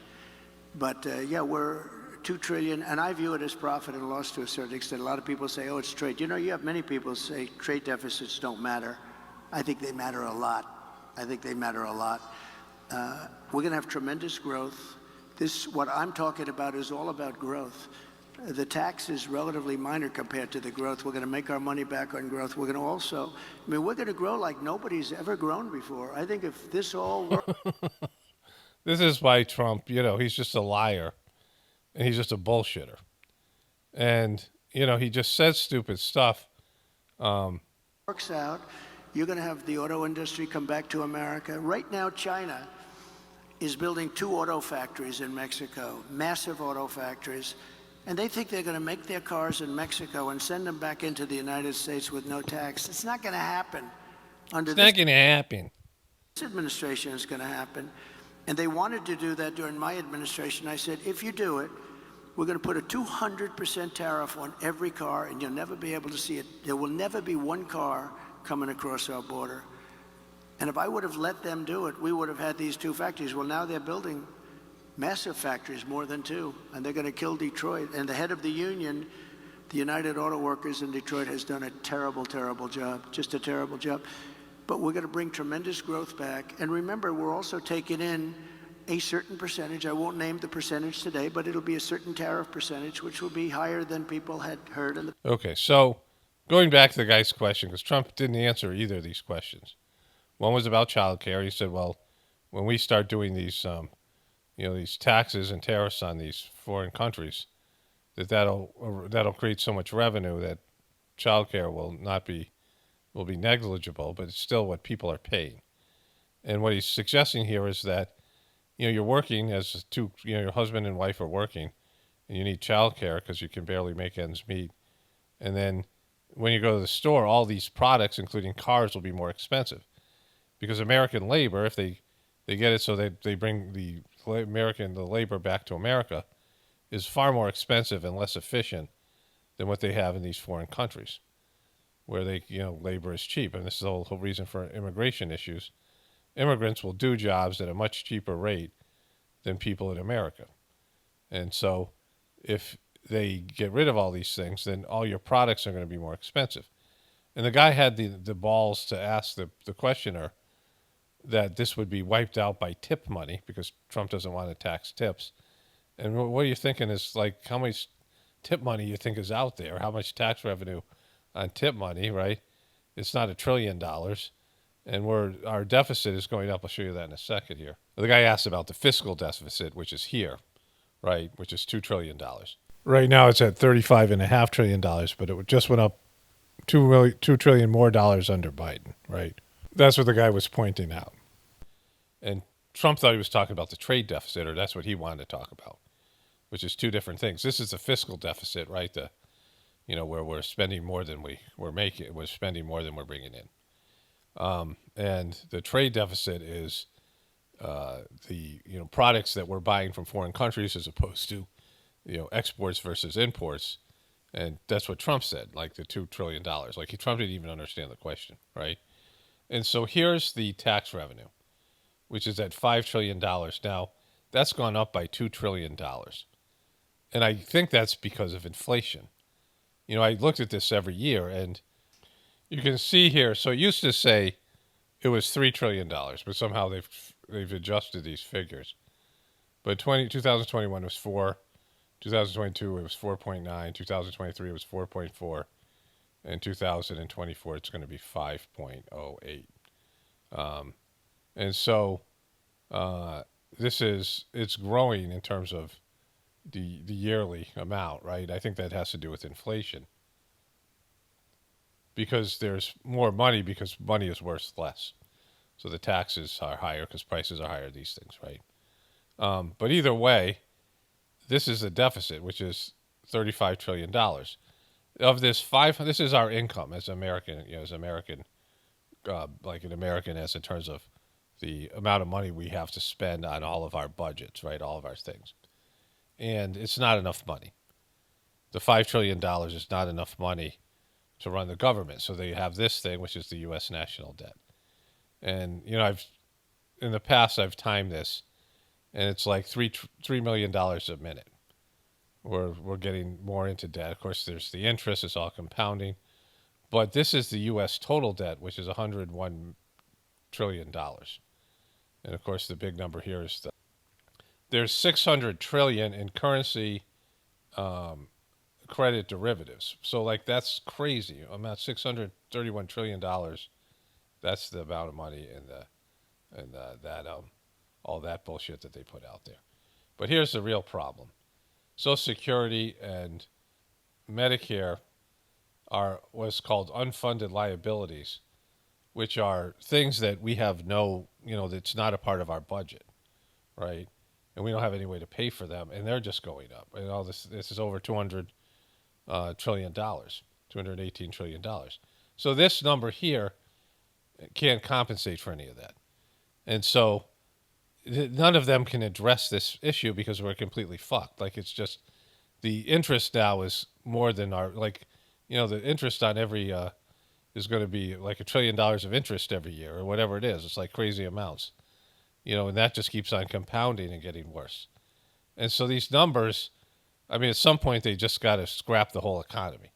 But yeah, we're 2 trillion, and I view it as profit and loss to a certain extent. A lot of people say, oh, it's trade. You know, you have many people say trade deficits don't matter. I think they matter a lot. I think they matter a lot. We're going to have tremendous growth. What I'm talking about is all about growth. The tax is relatively minor compared to the growth. We're going to make our money back on growth. We're going to also, I mean, we're going to grow like nobody's ever grown before. I think if this all works. This is why Trump, you know, he's just a liar and he's just a bullshitter. And, you know, he just says stupid stuff. Works out, you're going to have the auto industry come back to America. Right now, China is building 2 auto factories in Mexico, massive auto factories. And they think they're going to make their cars in Mexico and send them back into the United States with no tax. It's not going to happen. It's not going to happen. This administration is going to happen. And they wanted to do that during my administration. I said, if you do it, we're going to put a 200% tariff on every car, and you'll never be able to see it. There will never be one car coming across our border. And if I would have let them do it, we would have had these 2 factories. Well, now they're building massive factories, more than 2, and they're going to kill Detroit. And the head of the union, the United Auto Workers in Detroit, has done a terrible, terrible job, just a terrible job. But we're going to bring tremendous growth back. And remember, we're also taking in a certain percentage. I won't name the percentage today, but it'll be a certain tariff percentage, which will be higher than people had heard. Okay, so going back to the guy's question, because Trump didn't answer either of these questions. One was about child care. He said, well, when we start doing these these taxes and tariffs on these foreign countries, that'll create so much revenue that childcare will be negligible, but it's still what people are paying. And what he's suggesting here is that, you know, you're working as your husband and wife are working, and you need childcare because you can barely make ends meet. And then when you go to the store, all these products, including cars, will be more expensive because American labor, if they get it so they bring the labor back to America, is far more expensive and less efficient than what they have in these foreign countries where labor is cheap. And this is the whole reason for immigration issues. Immigrants will do jobs at a much cheaper rate than people in America. And so if they get rid of all these things, then all your products are going to be more expensive. And the guy had the balls to ask the questioner that this would be wiped out by tip money because Trump doesn't want to tax tips. And what you're thinking is, like, how much tip money you think is out there, how much tax revenue on tip money, right? It's not $1 trillion. And our deficit is going up. I'll show you that in a second here. The guy asked about the fiscal deficit, which is here, right, which is $2 trillion. Right now it's at $35.5 trillion, but it just went up $2 trillion more under Biden, right? That's what the guy was pointing out. And Trump thought he was talking about the trade deficit, or that's what he wanted to talk about, which is 2 different things. This is the fiscal deficit, right? Where we're spending more than we're spending more than we're bringing in. And the trade deficit is the products that we're buying from foreign countries as opposed to exports versus imports. And that's what Trump said, like the $2 trillion. Like Trump didn't even understand the question, right? And so here's the tax revenue, which is at $5 trillion. Now, that's gone up by $2 trillion. And I think that's because of inflation. I looked at this every year, and you can see here. So it used to say it was $3 trillion, but somehow they've adjusted these figures. But 2021 was 4, 2022 it was 4.9, 2023 it was 4.4, and 2024 it's going to be 5.08. And so it's growing in terms of the yearly amount, right? I think that has to do with inflation because there's more money because money is worth less. So the taxes are higher because prices are higher, these things, right? But either way, this is a deficit, which is $35 trillion. Of this is our income as American, like an American, as in terms of the amount of money we have to spend on all of our budgets, right? All of our things. And it's not enough money. The $5 trillion is not enough money to run the government. So they have this thing, which is the U.S. national debt. And, in the past, I've timed this, and it's like $3 million a minute. We're getting more into debt. Of course, there's the interest, it's all compounding. But this is the U.S. total debt, which is $101 trillion. And of course, the big number here is there's $600 trillion in currency credit derivatives. So like that's crazy. About $631 trillion. That's the amount of money in that all that bullshit that they put out there. But here's the real problem. Social Security and Medicare are what's called unfunded liabilities, which are things that we have that's not a part of our budget, right? And we don't have any way to pay for them, and they're just going up. And all this is over $200 trillion, $218 trillion. So this number here can't compensate for any of that. And so none of them can address this issue because we're completely fucked. Like it's just the interest now is more than the interest on every is going to be like $1 trillion of interest every year or whatever it is. It's like crazy amounts, and that just keeps on compounding and getting worse. And so these numbers, at some point they just got to scrap the whole economy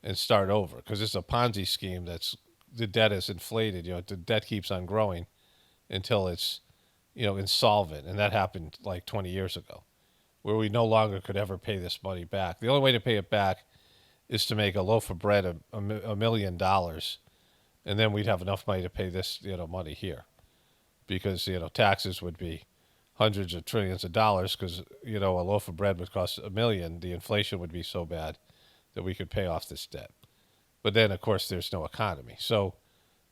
and start over because it's a Ponzi scheme the debt is inflated. The debt keeps on growing until it's insolvent, and that happened like 20 years ago, where we no longer could ever pay this money back. The only way to pay it back is to make a loaf of bread $1 million, and then we'd have enough money to pay this money here, because taxes would be hundreds of trillions of dollars, because a loaf of bread would cost $1 million. The inflation would be so bad that we could pay off this debt. But then, of course, there's no economy, so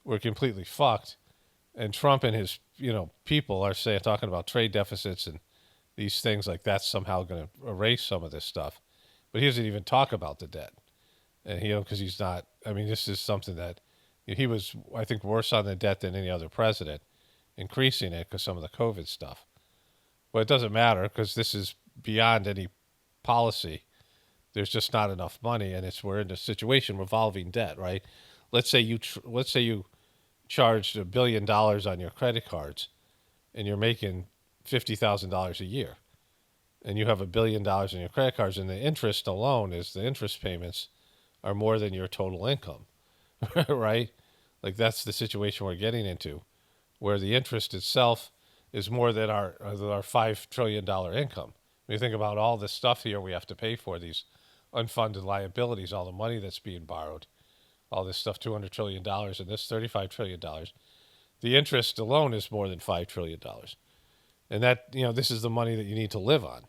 we're completely fucked. And Trump and his, people are talking about trade deficits and these things like that's somehow going to erase some of this stuff. But he doesn't even talk about the debt. And, because he's not, this is something that he was, I think, worse on the debt than any other president, increasing it because some of the COVID stuff. But it doesn't matter because this is beyond any policy. There's just not enough money, and we're in a situation revolving debt, right? Let's say you charged $1 billion on your credit cards, and you're making $50,000 a year, and you have $1 billion in your credit cards, and the interest alone the interest payments are more than your total income, right? Like that's the situation we're getting into, where the interest itself is more than our $5 trillion income. When you think about all this stuff here we have to pay for, these unfunded liabilities, all the money that's being borrowed, all this stuff, $200 trillion and this $35 trillion. The interest alone is more than $5 trillion. And that, this is the money that you need to live on.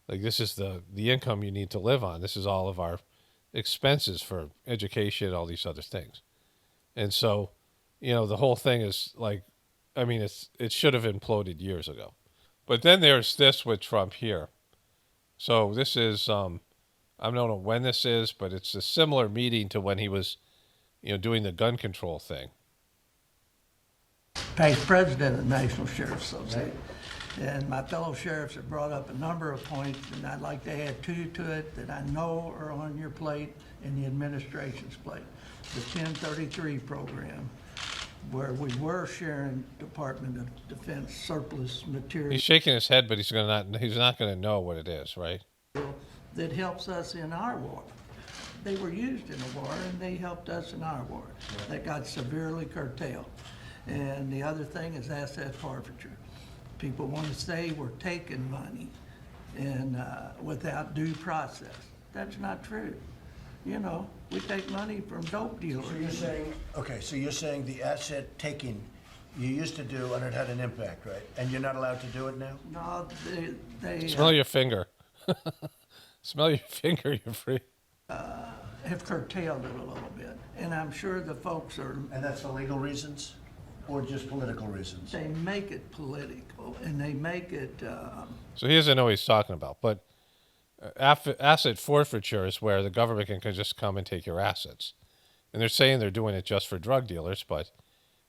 Like this is the income you need to live on. This is all of our expenses for education, all these other things. And so, the whole thing is like, it should have imploded years ago. But then there's this with Trump here. So this is, I don't know when this is, but it's a similar meeting to when he was, doing the gun control thing. Past president of the National Sheriff's Association. And my fellow sheriffs have brought up a number of points, and I'd like to add two to it that I know are on your plate and the administration's plate. The 1033 program, where we were sharing Department of Defense surplus material. He's shaking his head, but he's not going to know what it is, right? That helps us in our war. They were used in the war, and they helped us in our war. That got severely curtailed. And the other thing is asset forfeiture. People want to say we're taking money and without due process. That's not true. We take money from dope dealers. So you're saying the asset taking You used to do, and it had an impact, right? And you're not allowed to do it now? No, they Smell your finger. Smell your finger, you're free. have curtailed it a little bit. And I'm sure the folks are, And that's for legal reasons or just political reasons? they make it political and they make it, So he doesn't know what he's talking about. But asset forfeiture is where the government can just come and take your assets. And they're saying they're doing it just for drug dealers, but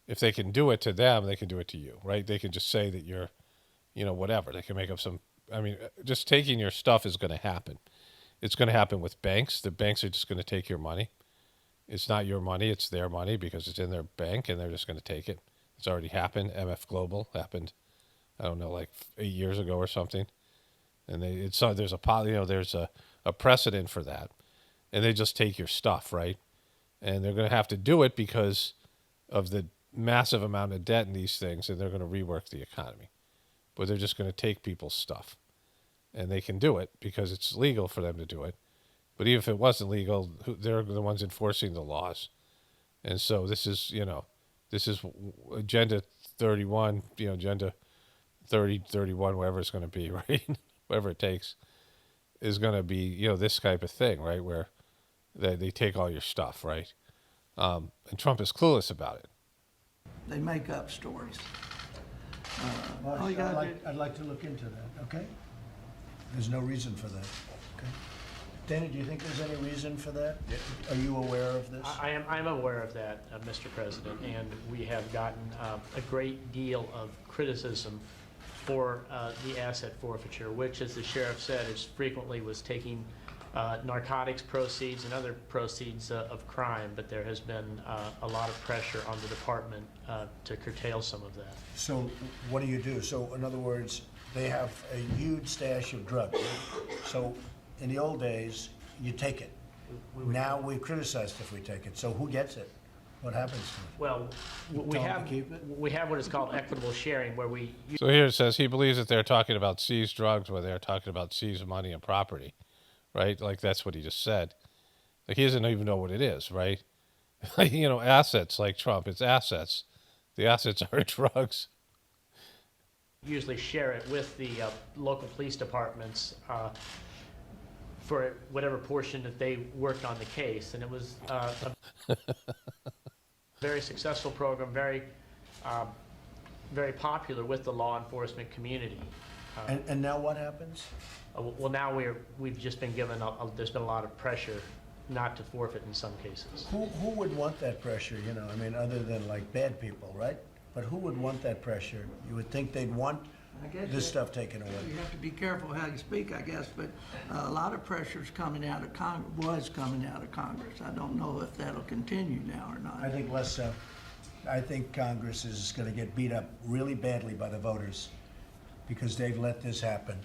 if they can do it to them, they can do it to you, right? They can just say that you're, whatever. They can make up some, just taking your stuff is going to happen. It's going to happen with banks. The banks are just going to take your money. It's not your money, it's their money because it's in their bank and they're just going to take it. It's already happened. MF Global happened, I don't know, like 8 years ago or something. And there's a precedent for that. And they just take your stuff, right? And they're going to have to do it because of the massive amount of debt in these things, and they're going to rework the economy. But they're just going to take people's stuff. And they can do it because it's legal for them to do it. But even if it wasn't legal, they're the ones enforcing the laws. And so this is Agenda 31, Agenda 30, 31, whatever it's going to be, right? Whatever it takes is going to be, this type of thing, right? Where they take all your stuff, right? And Trump is clueless about it. they make up stories. Well, all you gotta do- I'd like to look into that, okay? There's no reason for that, okay? Danny, do you think there's any reason for that? Are you aware of this? I'm aware of that, Mr. President, and we have gotten a great deal of criticism for the asset forfeiture, which, as the sheriff said, is frequently was taking narcotics proceeds and other proceeds of crime, but there has been a lot of pressure on the department to curtail some of that. So what do? So in other words, they have a huge stash of drugs. So in the old days, you take it. Now we're criticized if we take it. So who gets it? What happens to it? Well, we Tell them have to keep it? we have what is called equitable sharing, where we So here it says he believes that they're talking about seized drugs where they're talking about seized money and property, right? Like that's what he just said. Like he doesn't even know what it is, right? Assets like Trump, it's assets. The assets are drugs. usually share it with the local police departments for whatever portion that they worked on the case. And it was a very successful program, very popular with the law enforcement community. And now what happens? Well, now we've just been given, there's been a lot of pressure not to forfeit in some cases. Who would want that pressure, other than like bad people, right? But who would want that pressure? You would think they'd want I guess this stuff taken away. You have to be careful how you speak, I guess, but a lot of pressure's coming out of was coming out of Congress. I don't know if that'll continue now or not. I think less so. I think Congress is going to get beat up really badly by the voters because they've let this happen.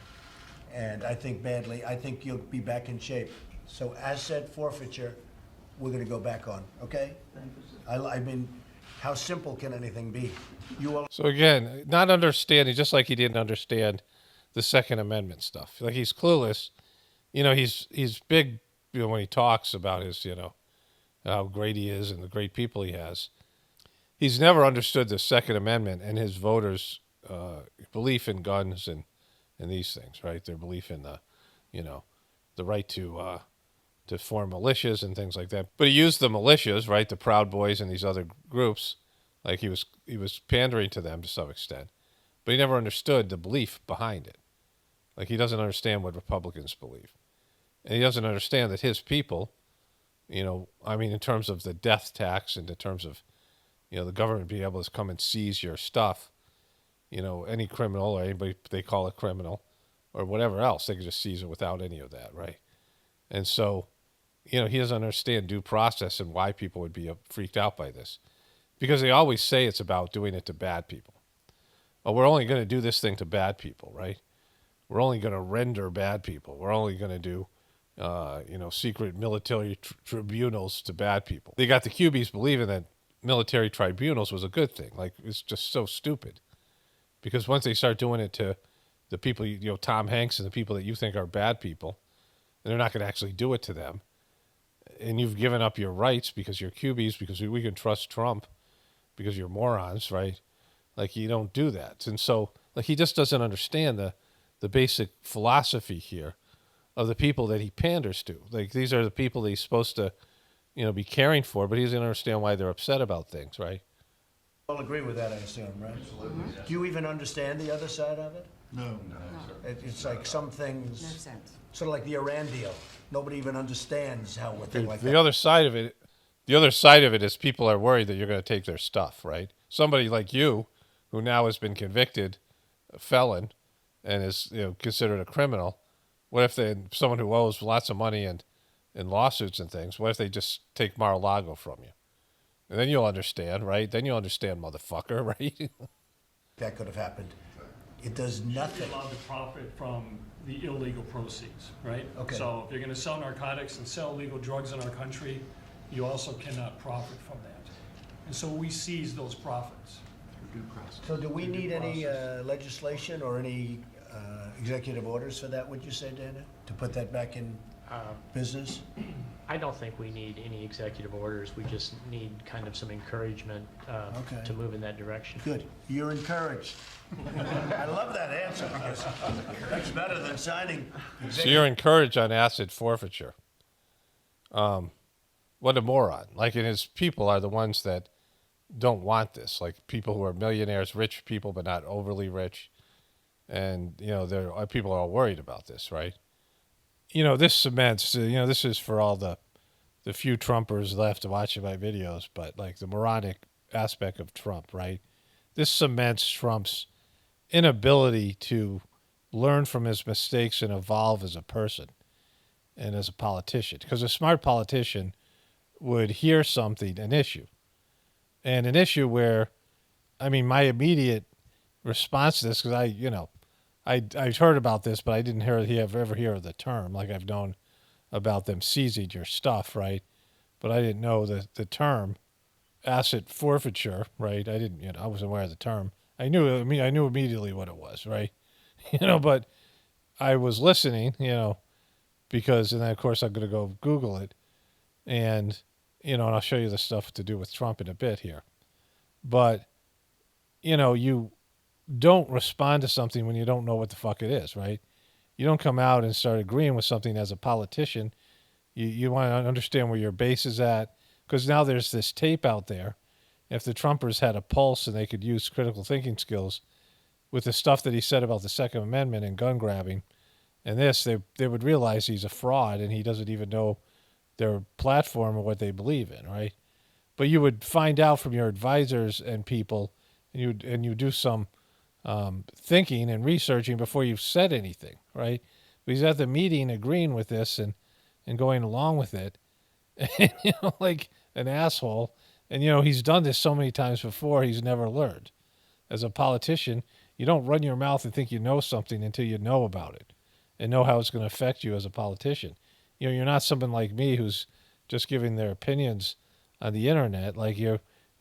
And I think badly. I think you'll be back in shape. So asset forfeiture, we're going to go back on, okay? Thank you, sir. I mean, how simple can anything be? So again, not understanding, just like he didn't understand the Second Amendment stuff. Like he's clueless. He's big, when he talks about his, how great he is and the great people he has. He's never understood the Second Amendment and his voters' belief in guns and these things, right? Their belief in the right to form militias and things like that. But he used the militias, right? The Proud Boys and these other groups, like he was pandering to them to some extent. But he never understood the belief behind it. Like he doesn't understand what Republicans believe. And he doesn't understand that his people, in terms of the death tax and in terms of, the government being able to come and seize your stuff, any criminal or anybody they call a criminal or whatever else, they can just seize it without any of that, right? And so, he doesn't understand due process and why people would be freaked out by this. Because they always say it's about doing it to bad people. Oh, we're only going to do this thing to bad people, right? We're only going to render bad people. We're only going to do, secret military tribunals to bad people. They got the Cubies believing that military tribunals was a good thing. Like, it's just so stupid. Because once they start doing it to the people, Tom Hanks and the people that you think are bad people, and they're not going to actually do it to them. And you've given up your rights because you're Cubies, because we can trust Trump, because you're morons, right? Like you don't do that. And so like he just doesn't understand the basic philosophy here of the people that he panders to. Like these are the people that he's supposed to, be caring for, but he doesn't understand why they're upset about things, right? All agree with that, I assume, right? Absolutely. Do you even understand the other side of it? No. It's like some things, No sense. sort of like the Iran deal. Nobody even understands how a thing like The that. other side of it is people are worried that you're going to take their stuff, right? Somebody like you, who now has been convicted, a felon, and is considered a criminal. What if someone who owes lots of money and in lawsuits and things? What if they just take Mar-a-Lago from you? And then you'll understand, right? Then you'll understand, motherfucker, right? That could have happened. It does nothing. You're allowed to profit from the illegal proceeds, right? Okay. So if you're going to sell narcotics and sell illegal drugs in our country, you also cannot profit from that. And so we seize those profits. So do we need any legislation or any executive orders for that, would you say, Dana? To put that back in business? I don't think we need any executive orders. We just need kind of some encouragement Okay. to move in that direction. Good. You're encouraged. I love that answer. That's better than signing. So you're encouraged on asset forfeiture. What a moron. Like, and his people are the ones that don't want this. Like people who are millionaires, rich people, but not overly rich. And, people are all worried about this, right? This cements, this is for all the few Trumpers left watching my videos, but like the moronic aspect of Trump, right? This cements Trump's inability to learn from his mistakes and evolve as a person and as a politician. Because a smart politician would hear something, an issue where, my immediate response to this, because I've heard about this, but I didn't ever hear of the term. Like I've known about them seizing your stuff, right? But I didn't know the term asset forfeiture, right? I wasn't aware of the term. I knew immediately what it was, right? But I was listening, because, and then of course I'm going to go Google it and, and I'll show you the stuff to do with Trump in a bit here. But, you don't respond to something when you don't know what the fuck it is, right? You don't come out and start agreeing with something as a politician. You want to understand where your base is at, because now there's this tape out there. If the Trumpers had a pulse and they could use critical thinking skills with the stuff that he said about the Second Amendment and gun grabbing and this, they would realize he's a fraud and he doesn't even know their platform or what they believe in, right? But you would find out from your advisors and people, and you do some thinking and researching before you've said anything, right? But he's at the meeting agreeing with this and going along with it, and, like an asshole. And, he's done this so many times before, he's never learned. As a politician, you don't run your mouth and think you know something until you know about it and know how it's going to affect you as a politician. You're not someone like me who's just giving their opinions on the internet. Like you're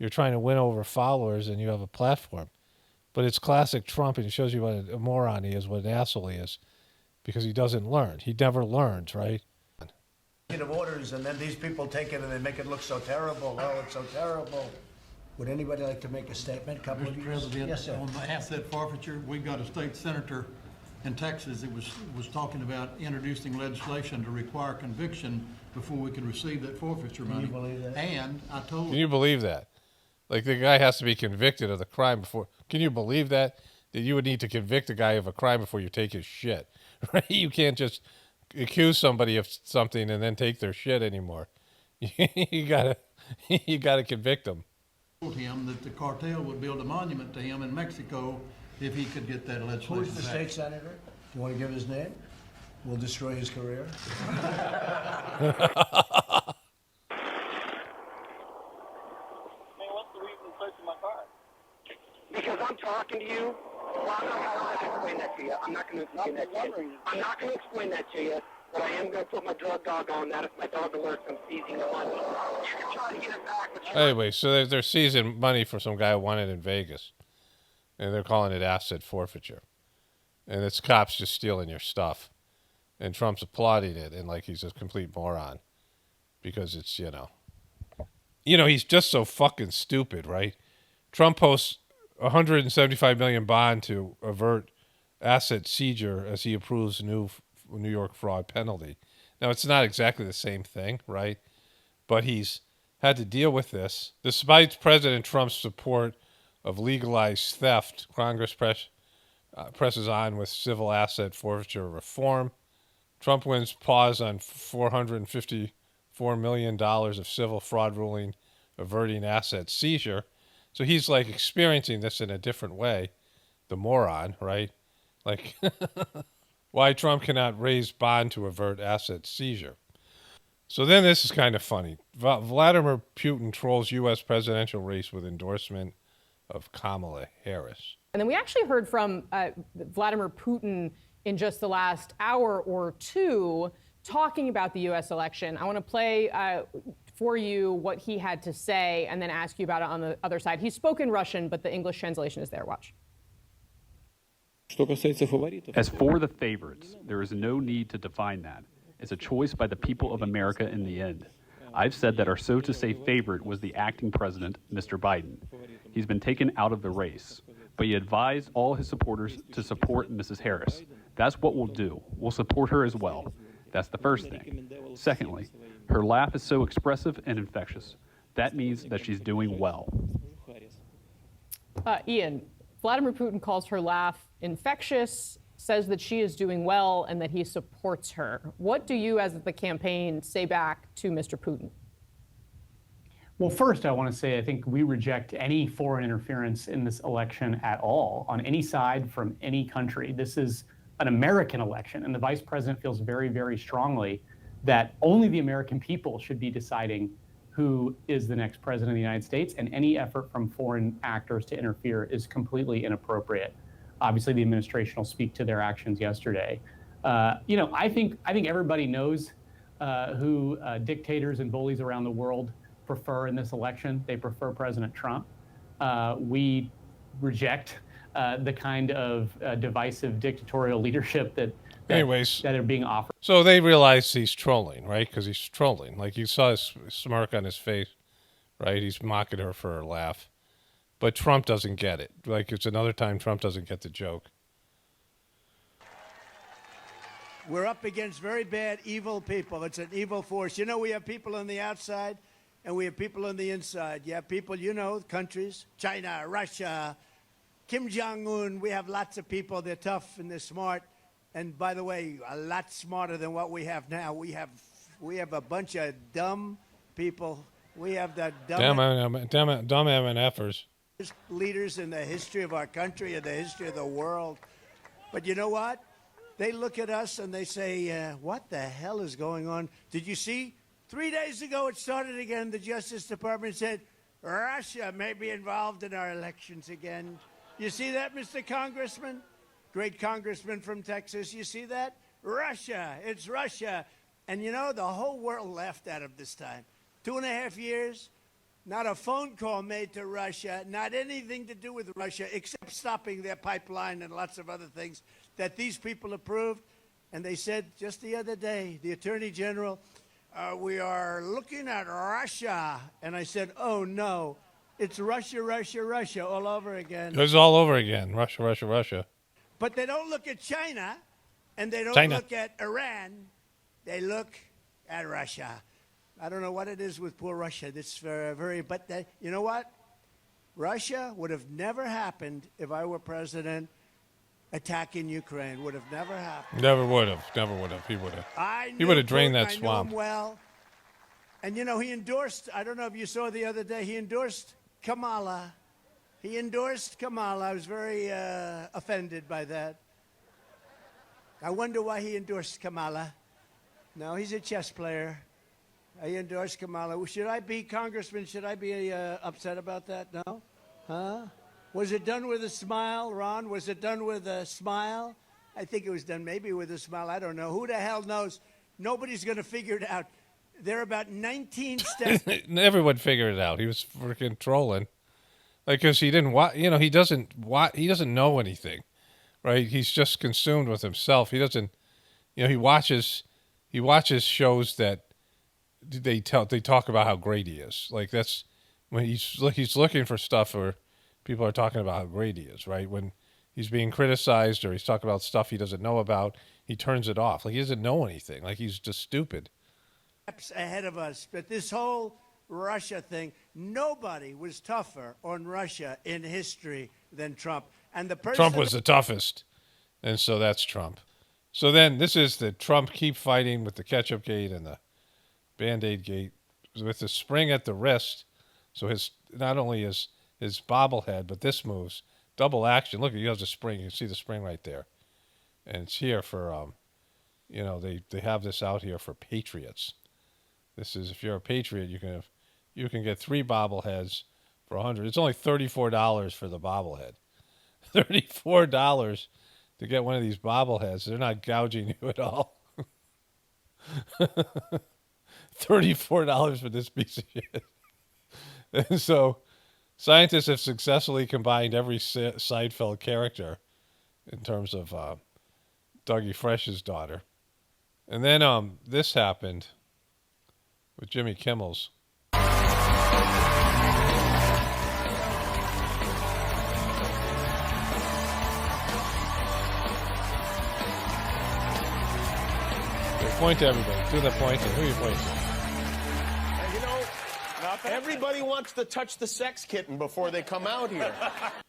trying to win over followers and you have a platform. But it's classic Trump, and it shows you what a moron he is, what an asshole he is, because he doesn't learn. He never learns, right? Orders, and then these people take it and they make it look so terrible. Oh, it's so terrible. Would anybody like to make a statement? Couple of Mr. you? President, Yes, sir. on the asset forfeiture, we got a state senator in Texas that was talking about introducing legislation to require conviction before we could receive that forfeiture money. Can you believe that? And I told Can you believe that? Like the guy has to be convicted of the crime before. Can you believe that? That you would need to convict a guy of a crime before you take his shit, right? You can't just accuse somebody of something and then take their shit anymore. you gotta convict them. told him that the cartel would build a monument to him in Mexico if he could get that legislation. Who's the state senator? Do you want to give his name? We'll destroy his career. Because I'm talking to you. Well, I'm not going to explain that to you. I'm not going to explain that to you. I'm not going to explain that to you. But I am going to put my drug dog on that if my dog alerts I'm seizing the money. You can try to get it back. But Anyway, so they're seizing money for some guy who won it in Vegas, and they're calling it asset forfeiture, and it's cops just stealing your stuff, and Trump's applauding it, and like he's a complete moron, because it's he's just so fucking stupid, right? Trump posts $175 million bond to avert asset seizure as he approves new New York fraud penalty. Now, it's not exactly the same thing, right? But he's had to deal with this. Despite President Trump's support of legalized theft, Congress presses on with civil asset forfeiture reform. Trump wins pause on $454 million of civil fraud ruling averting asset seizure. So he's like experiencing this in a different way. The moron, right? Like, why Trump cannot raise bond to avert asset seizure. So then this is kind of funny. Vladimir Putin trolls U.S. presidential race with endorsement of Kamala Harris. And then we actually heard from Vladimir Putin in just the last hour or two talking about the U.S. election. I want to play for you what he had to say and then ask you about it on the other side. He spoke in Russian, but the English translation is there. Watch. As for the favorites, there is no need to define that. It's a choice by the people of America in the end. I've said that our so-to-say favorite was the acting president, Mr. Biden. He's been taken out of the race, but he advised all his supporters to support Mrs. Harris. That's what we'll do. We'll support her as well. That's the first thing. Secondly, her laugh is so expressive and infectious. That means that she's doing well. Ian, Vladimir Putin calls her laugh infectious, says that she is doing well, and that he supports her. What do you, as the campaign, say back to Mr. Putin? Well, first, I want to say I think we reject any foreign interference in this election at all, on any side from any country. This is an American election, and the vice president feels very, very strongly that only the American people should be deciding who is the next president of the United States, and any effort from foreign actors to interfere is completely inappropriate. Obviously, the administration will speak to their actions yesterday. I think everybody knows who dictators and bullies around the world prefer in this election. They prefer President Trump. We reject the kind of divisive dictatorial leadership that are being offered. So they realize he's trolling, right? Because he's trolling. Like, you saw his smirk on his face, right? He's mocking her for her laugh. But Trump doesn't get it. Like, it's another time Trump doesn't get the joke. We're up against very bad, evil people. It's an evil force. You know, we have people on the outside and we have people on the inside. You have people, countries, China, Russia, Kim Jong-un. We have lots of people. They're tough and they're smart. And by the way, a lot smarter than what we have now. We have a bunch of dumb people. We have the dumb MFers. Leaders in the history of our country and the history of the world. But you know what? They look at us and they say, what the hell is going on? Did you see? 3 days ago it started again. The Justice Department said, Russia may be involved in our elections again. You see that, Mr. Congressman? Great congressman from Texas. You see that? Russia. It's Russia. And the whole world laughed at him this time. 2.5 years. Not a phone call made to Russia, not anything to do with Russia, except stopping their pipeline and lots of other things that these people approved. And they said just the other day, the Attorney General, we are looking at Russia. And I said, oh, no, it's Russia, Russia, Russia all over again. It's all over again. Russia, Russia, Russia. But they don't look at China, and they don't look at Iran. They look at Russia. I don't know what it is with poor Russia. This but you know what? Russia would have never happened if I were president. Attacking Ukraine would have never happened. Never would have. He would have. He would have drained that swamp. I knew him well. And he endorsed, I don't know if you saw the other day, he endorsed Kamala. I was very offended by that. I wonder why he endorsed Kamala. No, he's a chess player. I endorsed Kamala. Should I be, Congressman, upset about that? No? Huh? Was it done with a smile, Ron? Was it done with a smile? I think it was done maybe with a smile. I don't know. Who the hell knows? Nobody's going to figure it out. There are about 19 steps. Everyone figured it out. He was freaking trolling. Like, because he didn't he doesn't know anything, right? He's just consumed with himself. He doesn't, he watches shows that they talk about how great he is. Like, that's when he's looking for stuff or people are talking about how great he is, right? When he's being criticized or he's talking about stuff he doesn't know about, he turns it off. Like he doesn't know anything. Like he's just stupid. Ahead of us, but this whole Russia thing, nobody was tougher on Russia in history than Trump. And the person Trump was the toughest. And so that's Trump. So then this is the Trump keep fighting with the ketchup gate and the Band-Aid gate with the spring at the wrist. So his not only his bobblehead, but this moves. Double action. Look, he has a spring. You can see the spring right there. And it's here for, they have this out here for patriots. This is, if you're a patriot, you can get 3 bobbleheads for $100. It's only $34 for the bobblehead. $34 to get one of these bobbleheads. They're not gouging you at all. $34 for this piece of shit. And so scientists have successfully combined every Seinfeld character in terms of Dougie Fresh's daughter. And then this happened with Jimmy Kimmel's. Point to everybody. Do the pointing. Who are you pointing to? Everybody wants to touch the sex kitten before they come out here.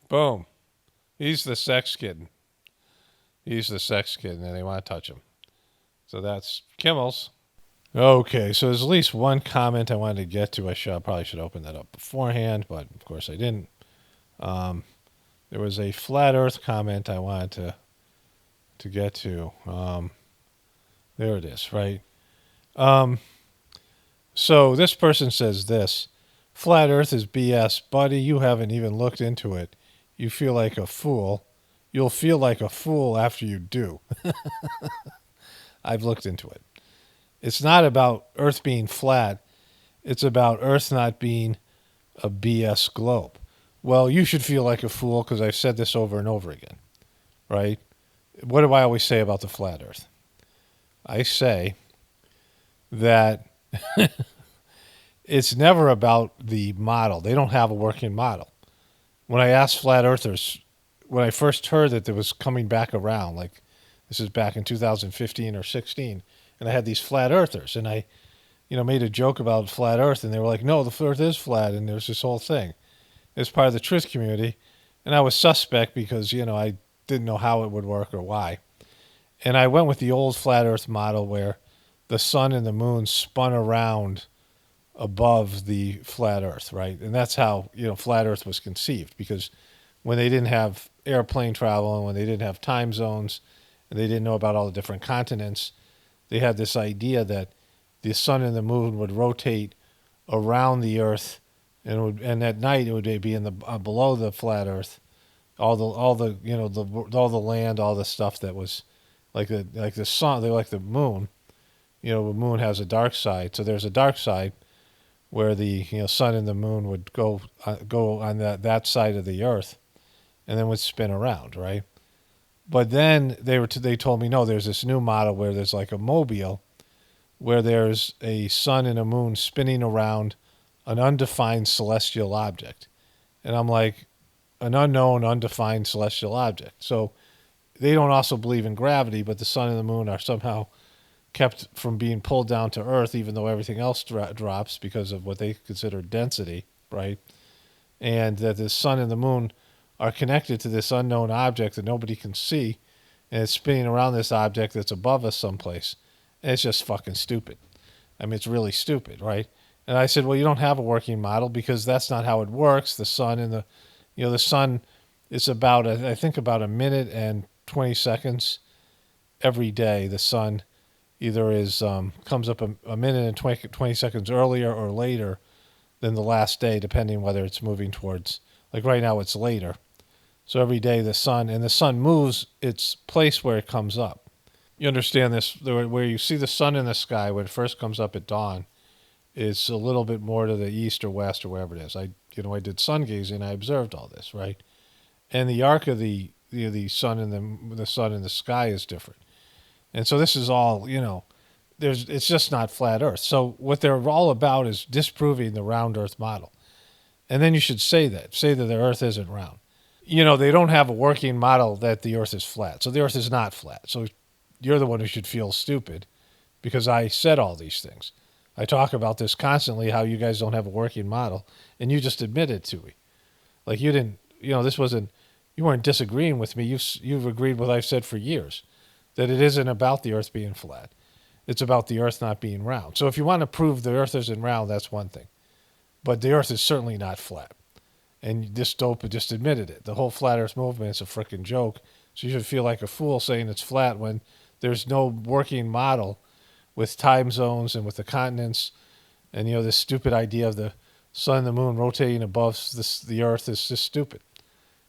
Boom. He's the sex kitten. He's the sex kitten, and they want to touch him. So that's Kimmel's. Okay, so there's at least one comment I wanted to get to. I probably should open that up beforehand, but of course I didn't. There was a flat Earth comment I wanted to get to. There it is, right? So this person says this. Flat Earth is BS. Buddy, you haven't even looked into it. You feel like a fool. You'll feel like a fool after you do. I've looked into it. It's not about Earth being flat. It's about Earth not being a BS globe. Well, you should feel like a fool because I've said this over and over again, right? What do I always say about the flat Earth? I say that it's never about the model. They don't have a working model. When I asked flat earthers, when I first heard that it was coming back around, like this is back in 2015 or 16, and I had these flat earthers, and I, made a joke about flat Earth, and they were like, no, the Earth is flat, and there's this whole thing. It's part of the truth community, and I was suspect because, I didn't know how it would work or why. And I went with the old flat Earth model where the sun and the moon spun around above the flat Earth, right? And that's how, flat Earth was conceived, because when they didn't have airplane travel and when they didn't have time zones and they didn't know about all the different continents, they had this idea that the sun and the moon would rotate around the Earth, and at night it would be in the below the flat Earth, all the land, all the stuff that was like the sun, they like the moon. The moon has a dark side, so there's a dark side where the sun and the moon would go on that side of the Earth, and then would spin around, right? But then they told me no, there's this new model where there's like a mobile, where there's a sun and a moon spinning around an undefined celestial object, and I'm like, an unknown, undefined celestial object. So they don't also believe in gravity, but the sun and the moon are somehow kept from being pulled down to Earth, even though everything else drops because of what they consider density, right? And that the sun and the moon are connected to this unknown object that nobody can see, and it's spinning around this object that's above us someplace. And it's just fucking stupid. I mean, it's really stupid, right? And I said, well, you don't have a working model because that's not how it works. The sun and the sun is about, I think, about a minute and 20 seconds every day. The sun either comes up a minute and 20 seconds earlier or later than the last day, depending whether it's moving towards, like right now it's later. So every day the sun moves its place where it comes up. You understand this, where you see the sun in the sky when it first comes up at dawn, it's a little bit more to the east or west or wherever it is. I did sun gazing, I observed all this, right? And the arc of the sun and the sun in the sky is different. And so this is all, it's just not flat Earth. So what they're all about is disproving the round Earth model. And then you should say that the earth isn't round. They don't have a working model that the earth is flat. So the earth is not flat. So you're the one who should feel stupid because I said all these things. I talk about this constantly, how you guys don't have a working model, and you just admitted to me. Like you didn't, this wasn't, you weren't disagreeing with me. You've agreed with what I've said for years, that it isn't about the earth being flat. It's about the earth not being round. So if you want to prove the earth isn't round, that's one thing. But the earth is certainly not flat. And this dope just admitted it. The whole flat earth movement is a freaking joke. So you should feel like a fool saying it's flat when there's no working model with time zones and with the continents. And, this stupid idea of the sun and the moon rotating above the earth is just stupid.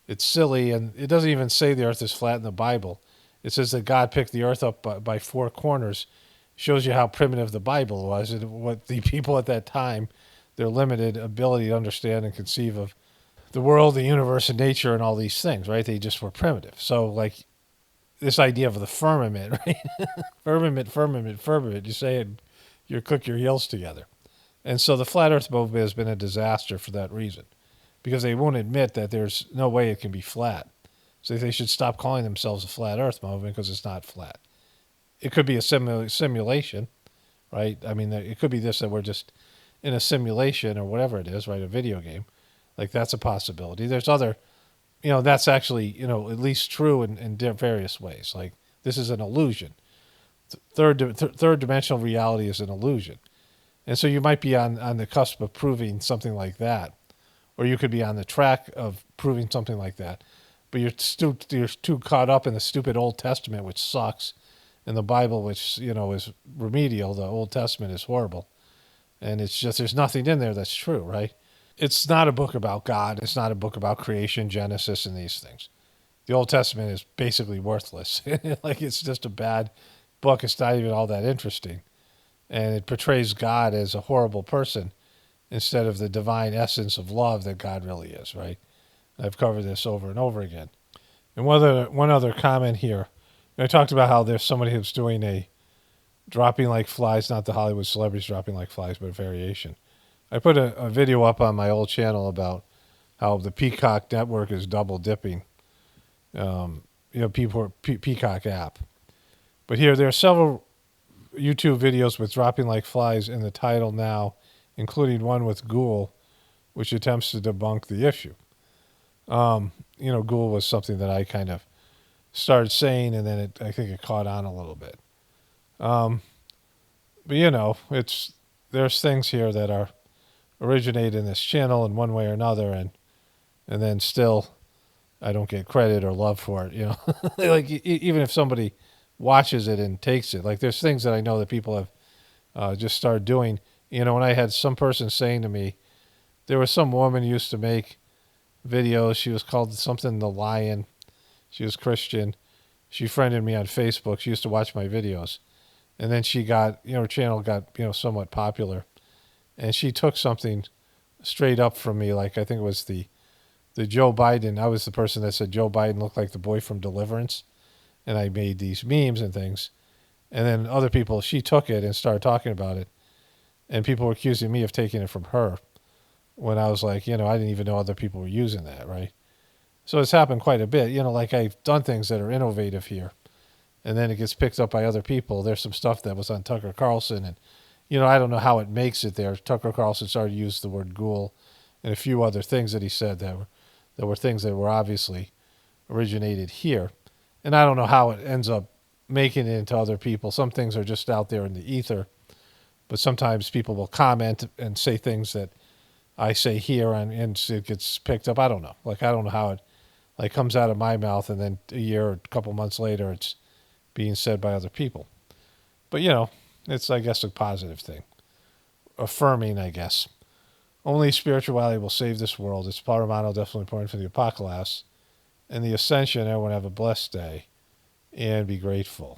It's silly, and it doesn't even say the earth is flat in the Bible. It says that God picked the earth up by four corners. Shows you how primitive the Bible was and what the people at that time, their limited ability to understand and conceive of the world, the universe, and nature, and all these things, right? They just were primitive. So, like, this idea of the firmament, right? firmament. You say it, you cook your heels together. And so the flat earth movement has been a disaster for that reason, because they won't admit that there's no way it can be flat. So they should stop calling themselves a flat earth movement because it's not flat. It could be a simulation, right? I mean, it could be this, that we're just in a simulation or whatever it is, right? A video game. Like, that's a possibility. There's other, that's actually, at least true in various ways. Like, this is an illusion. Third dimensional reality is an illusion. And so you might be on the cusp of proving something like that. Or you could be on the track of proving something like that. But you're too caught up in the stupid Old Testament, which sucks, and the Bible, which, is remedial. The Old Testament is horrible. And it's just, there's nothing in there that's true, right? It's not a book about God. It's not a book about creation, Genesis, and these things. The Old Testament is basically worthless. Like, it's just a bad book. It's not even all that interesting. And it portrays God as a horrible person instead of the divine essence of love that God really is, right? I've covered this over and over again. And one other comment here. I talked about how there's somebody who's doing a dropping like flies, not the Hollywood celebrities dropping like flies, but a variation. I put a video up on my old channel about how the Peacock network is double dipping, Peacock app. But here, there are several YouTube videos with dropping like flies in the title now, including one with Ghoul, which attempts to debunk the issue. Ghoul was something that I kind of started saying, and then I think it caught on a little bit. But there's things here that are originate in this channel in one way or another, and then still I don't get credit or love for it. Like, even if somebody watches it and takes it, like, there's things that I know that people have just started doing. When I had some person saying to me, there was some woman who used to make videos. She was called something The Lion. She was Christian. She friended me on Facebook. She used to watch my videos. And then she got, her channel got, somewhat popular. And she took something straight up from me. Like, I think it was the Joe Biden. I was the person that said Joe Biden looked like the boy from Deliverance. And I made these memes and things. And then other people, she took it and started talking about it. And people were accusing me of taking it from her, when I was like, I didn't even know other people were using that, right? So it's happened quite a bit. Like, I've done things that are innovative here, and then it gets picked up by other people. There's some stuff that was on Tucker Carlson, and, I don't know how it makes it there. Tucker Carlson started to use the word ghoul and a few other things that he said that were things that were obviously originated here. And I don't know how it ends up making it into other people. Some things are just out there in the ether, but sometimes people will comment and say things that I say here, and it gets picked up. I don't know. Like, I don't know how it comes out of my mouth, and then a year or a couple months later, it's being said by other people. But, it's, I guess, a positive thing. Affirming, I guess. Only spirituality will save this world. It's paramount, definitely important for the apocalypse and the ascension. Everyone have a blessed day and be grateful.